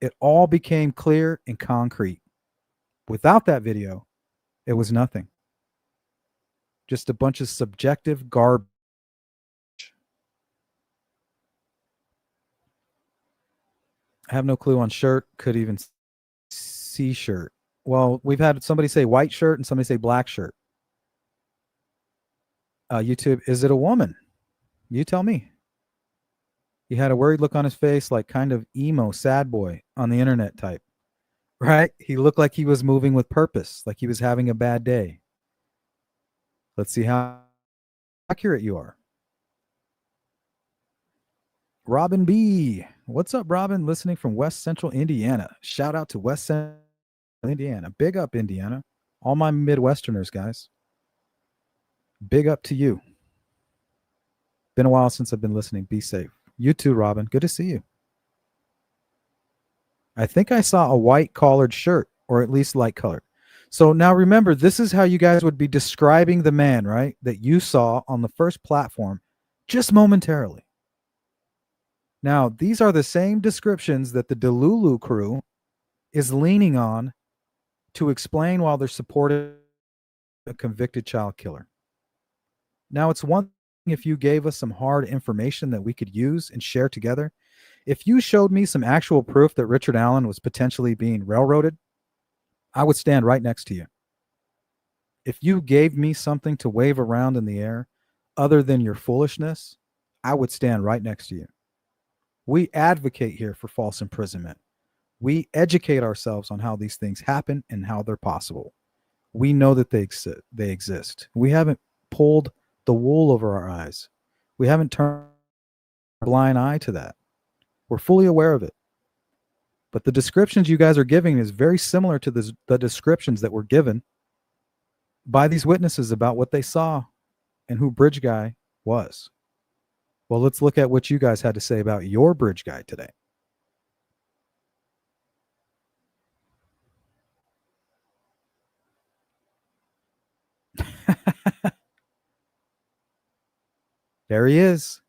it all became clear and concrete. Without that video, it was nothing. Just a bunch of subjective garbage. I have no clue on shirt. Could even see shirt. Well, we've had somebody say white shirt and somebody say black shirt. YouTube, is it a woman? You tell me. He had a worried look on his face, like kind of emo, sad boy on the internet type. Right? He looked like he was moving with purpose, like he was having a bad day. Let's see how accurate you are. Robin B. What's up, Robin? Listening from West Central Indiana. Shout out to West Central Indiana. Big up, Indiana. All my Midwesterners, guys. Big up to you. Been a while since I've been listening. Be safe. You too, Robin. Good to see you. I think I saw a white collared shirt, or at least light colored. So now remember, this is how you guys would be describing the man, right? That you saw on the first platform just momentarily. Now, these are the same descriptions that the Delulu crew is leaning on to explain while they're supporting a convicted child killer. Now, it's one thing if you gave us some hard information that we could use and share together. If you showed me some actual proof that Richard Allen was potentially being railroaded, I would stand right next to you. If you gave me something to wave around in the air other than your foolishness, I would stand right next to you. We advocate here for false imprisonment. We educate ourselves on how these things happen and how they're possible. We know that they exist. We haven't pulled the wool over our eyes. We haven't turned a blind eye to that. We're fully aware of it. But the descriptions you guys are giving is very similar to the descriptions that were given by these witnesses about what they saw and who Bridge Guy was. Well, let's look at what you guys had to say about your Bridge Guy today. There he is.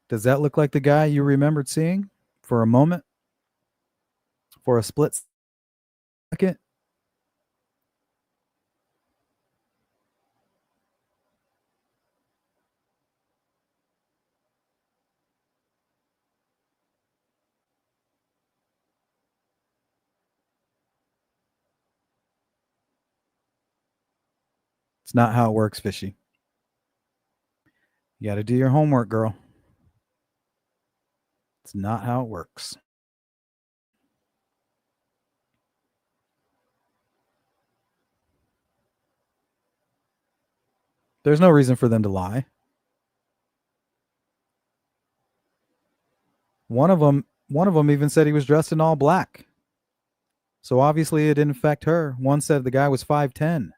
Does that look like the guy you remembered seeing for a moment? For a split second? It's not how it works, Fishy. You got to do your homework, girl. It's not how it works. There's no reason for them to lie. One of them even said he was dressed in all black. So obviously it didn't affect her. One said the guy was 5'10".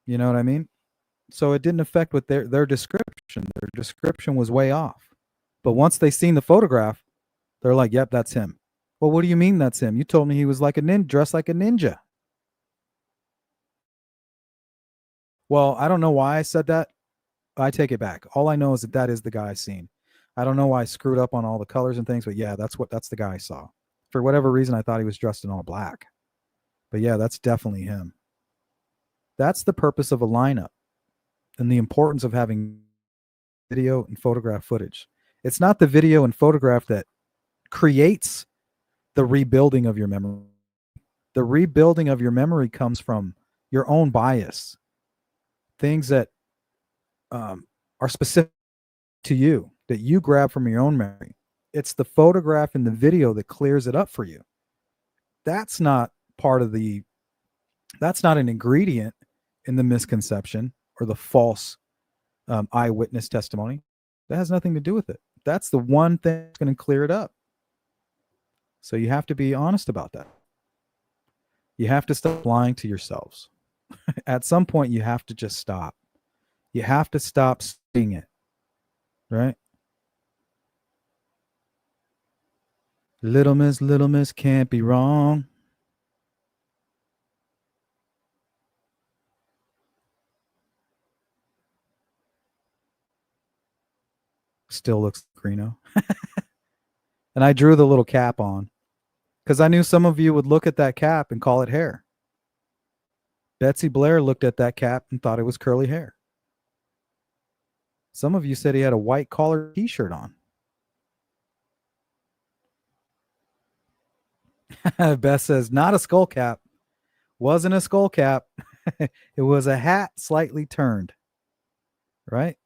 You know what I mean? So it didn't affect what their description. Their description was way off. But once they seen the photograph, they're like, yep, that's him. Well, what do you mean that's him? You told me he was like a dressed like a ninja. Well, I don't know why I said that. I take it back. All I know is that is the guy I seen. I don't know why I screwed up on all the colors and things, but yeah, that's the guy I saw. For whatever reason, I thought he was dressed in all black. But yeah, that's definitely him. That's the purpose of a lineup and the importance of having video and photograph footage. It's not the video and photograph that creates the rebuilding of your memory. The rebuilding of your memory comes from your own bias, things that are specific to you, that you grab from your own memory. It's the photograph and the video that clears it up for you. That's not that's not an ingredient in the misconception or the false eyewitness testimony. That has nothing to do with it. That's the one thing that's going to clear it up. So you have to be honest about that. You have to stop lying to yourselves. At some point, you have to just stop. You have to stop seeing it, right? Little miss can't be wrong. Still looks Greeno. And I drew the little cap on because I knew some of you would look at that cap and call it hair. Betsy Blair looked at that cap and thought it was curly hair. Some of you said he had a white collared t-shirt on. Beth says, not a skull cap. Wasn't a skull cap. It was a hat slightly turned. Right?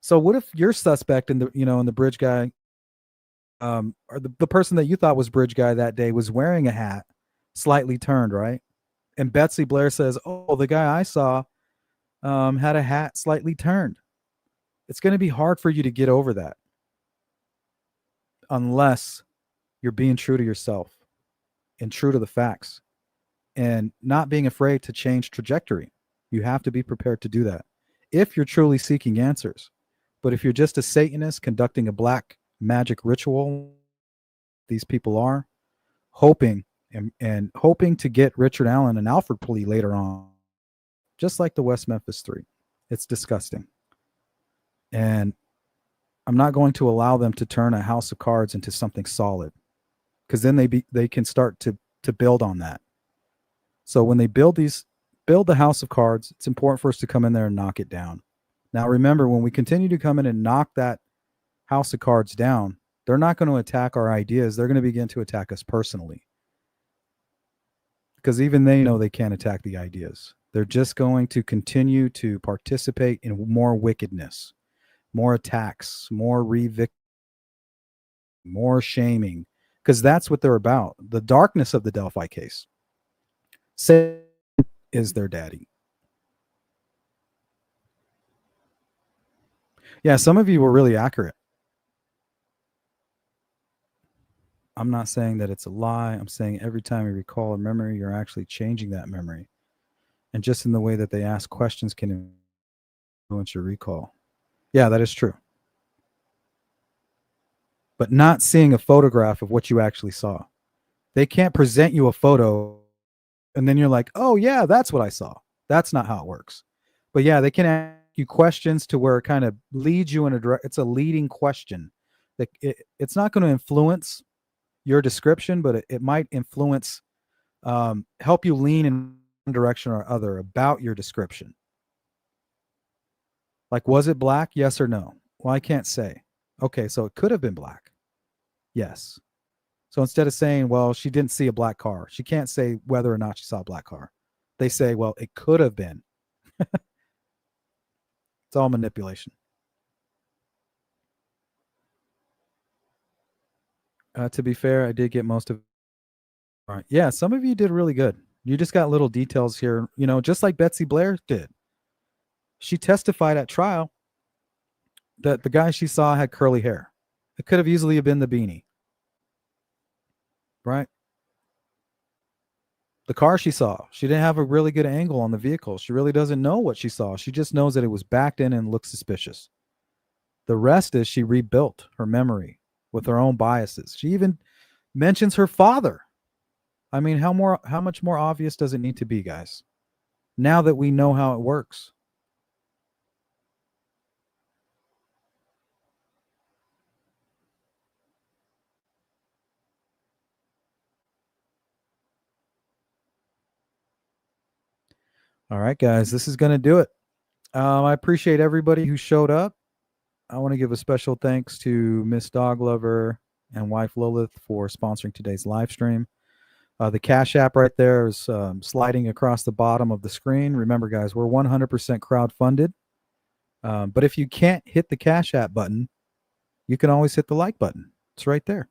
So what if your suspect in the bridge guy, or the person that you thought was bridge guy that day was wearing a hat slightly turned, right? And Betsy Blair says, oh, the guy I saw had a hat slightly turned. It's going to be hard for you to get over that unless you're being true to yourself and true to the facts and not being afraid to change trajectory. You have to be prepared to do that if you're truly seeking answers. But if you're just a Satanist conducting a black magic ritual, these people are hoping and hoping to get Richard Allen and Alfred plea later on, just like the West Memphis 3. It's disgusting. And I'm not going to allow them to turn a house of cards into something solid, because then they can start to build on that. So when they build the house of cards, it's important for us to come in there and knock it down. Now, remember, when we continue to come in and knock that house of cards down, they're not going to attack our ideas. They're going to begin to attack us personally, because even they know they can't attack the ideas. They're just going to continue to participate in more wickedness, more attacks, more more shaming, because that's what they're about. The darkness of the Delphi case. Satan is their daddy. Yeah, some of you were really accurate. I'm not saying that it's a lie. I'm saying every time you recall a memory, you're actually changing that memory. And just in the way that they ask questions can influence your recall. Yeah, that is true. But not seeing a photograph of what you actually saw. They can't present you a photo and then you're like, oh yeah, that's what I saw. That's not how it works. But yeah, they can ask you questions to where it kind of leads you in a direction. It's a leading question. It's not going to influence your description, but it might influence, help you lean in one direction or other about your description. Like, was it black? Yes or no? Well, I can't say. Okay, so it could have been black. Yes. So instead of saying, well, she didn't see a black car, she can't say whether or not she saw a black car. They say, well, it could have been. It's all manipulation. To be fair, I did get most of it. All right. Yeah, some of you did really good. You just got little details here, just like Betsy Blair did. She testified at trial that the guy she saw had curly hair. It could have easily been the beanie. Right? The car she saw, she didn't have a really good angle on the vehicle. She really doesn't know what she saw. She just knows that it was backed in and looked suspicious. The rest is she rebuilt her memory with her own biases. She even mentions her father. I mean, how much more obvious does it need to be, guys? Now that we know how it works. All right, guys, this is going to do it. I appreciate everybody who showed up. I want to give a special thanks to Miss Dog Lover and wife Lilith for sponsoring today's live stream. The Cash App right there is sliding across the bottom of the screen. Remember, guys, we're 100% crowd-funded. But if you can't hit the Cash App button, you can always hit the like button. It's right there.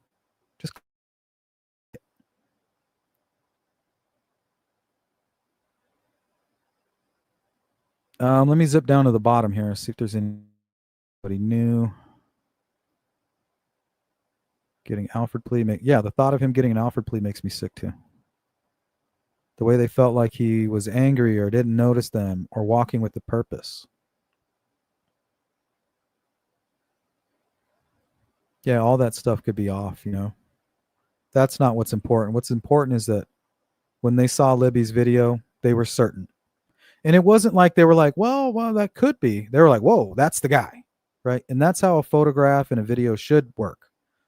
Just let me zip down to the bottom here, see if there's anybody new. Getting Alfred plea. Yeah, the thought of him getting an Alfred plea makes me sick too. The way they felt like he was angry or didn't notice them or walking with a purpose. Yeah, all that stuff could be off, you know. That's not what's important. What's important is that when they saw Libby's video, they were certain. And it wasn't like they were like, well, that could be. They were like, whoa, that's the guy, right? And that's how a photograph and a video should work.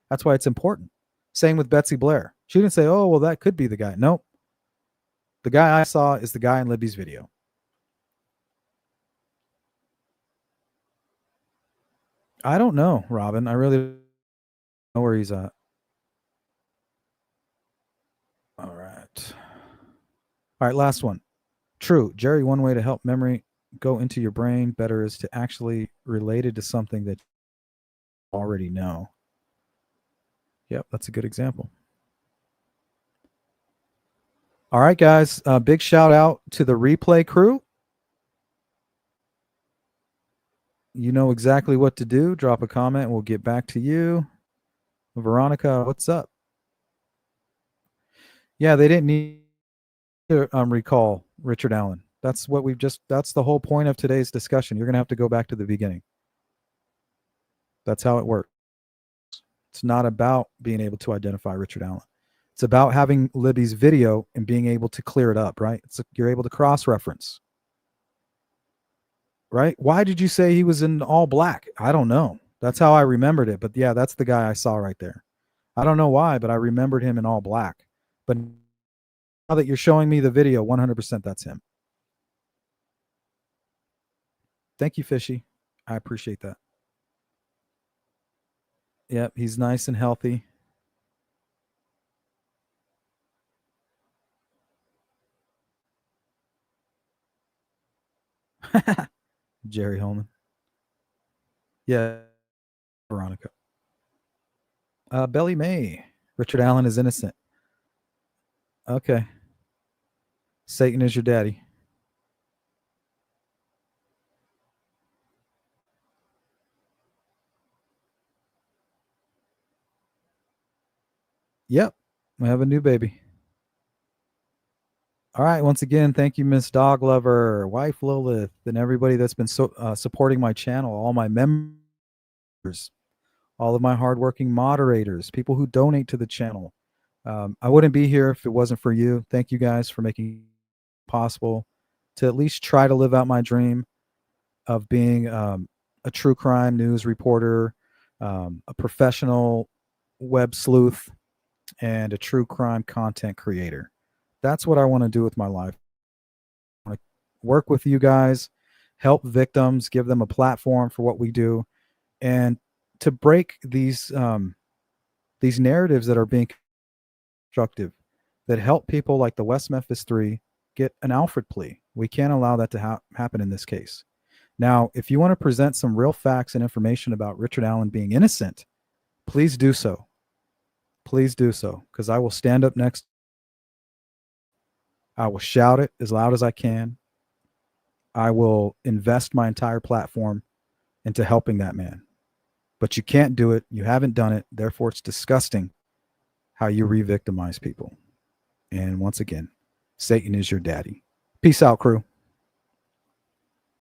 That's why it's important. Same with Betsy Blair. She didn't say, oh, well, that could be the guy. Nope. The guy I saw is the guy in Libby's video. I don't know, Robin. I really don't know where he's at. All right. All right, last one. True. Jerry, one way to help memory go into your brain better is to actually relate it to something that you already know. Yep, that's a good example. All right, guys. Big shout out to the replay crew. You know exactly what to do. Drop a comment. We'll get back to you. Veronica, what's up? Yeah, they didn't need to recall Richard Allen. That's what that's the whole point of today's discussion. You're going to have to go back to the beginning. That's how it works. It's not about being able to identify Richard Allen. It's about having Libby's video and being able to clear it up, right? You're able to cross-reference, right? Why did you say he was in all black? I don't know. That's how I remembered it. But yeah, that's the guy I saw right there. I don't know why, but I remembered him in all black. But now that you're showing me the video, 100% that's him. Thank you, Fishy. I appreciate that. Yep, he's nice and healthy. Jerry Holman. Yeah, Veronica. Belly May. Richard Allen is innocent. Okay. Satan is your daddy. Yep, we have a new baby. All right, once again, thank you, Miss Dog Lover, wife Lilith, and everybody that's been supporting my channel, all my members, all of my hardworking moderators, people who donate to the channel. I wouldn't be here if it wasn't for you. Thank you guys for making it possible to at least try to live out my dream of being a true crime news reporter, a professional web sleuth, and a true crime content creator. That's what I want to do with my life. I want to work with you guys, help victims, give them a platform for what we do, and to break these narratives that are being constructive, that help people like the West Memphis 3 get an Alfred plea. We can't allow that to happen in this case. Now, if you want to present some real facts and information about Richard Allen being innocent, please do so. Please do so, because I will stand up next. I will shout it as loud as I can. I will invest my entire platform into helping that man. But you can't do it. You haven't done it. Therefore, it's disgusting how you re-victimize people. And once again, Satan is your daddy. Peace out, crew.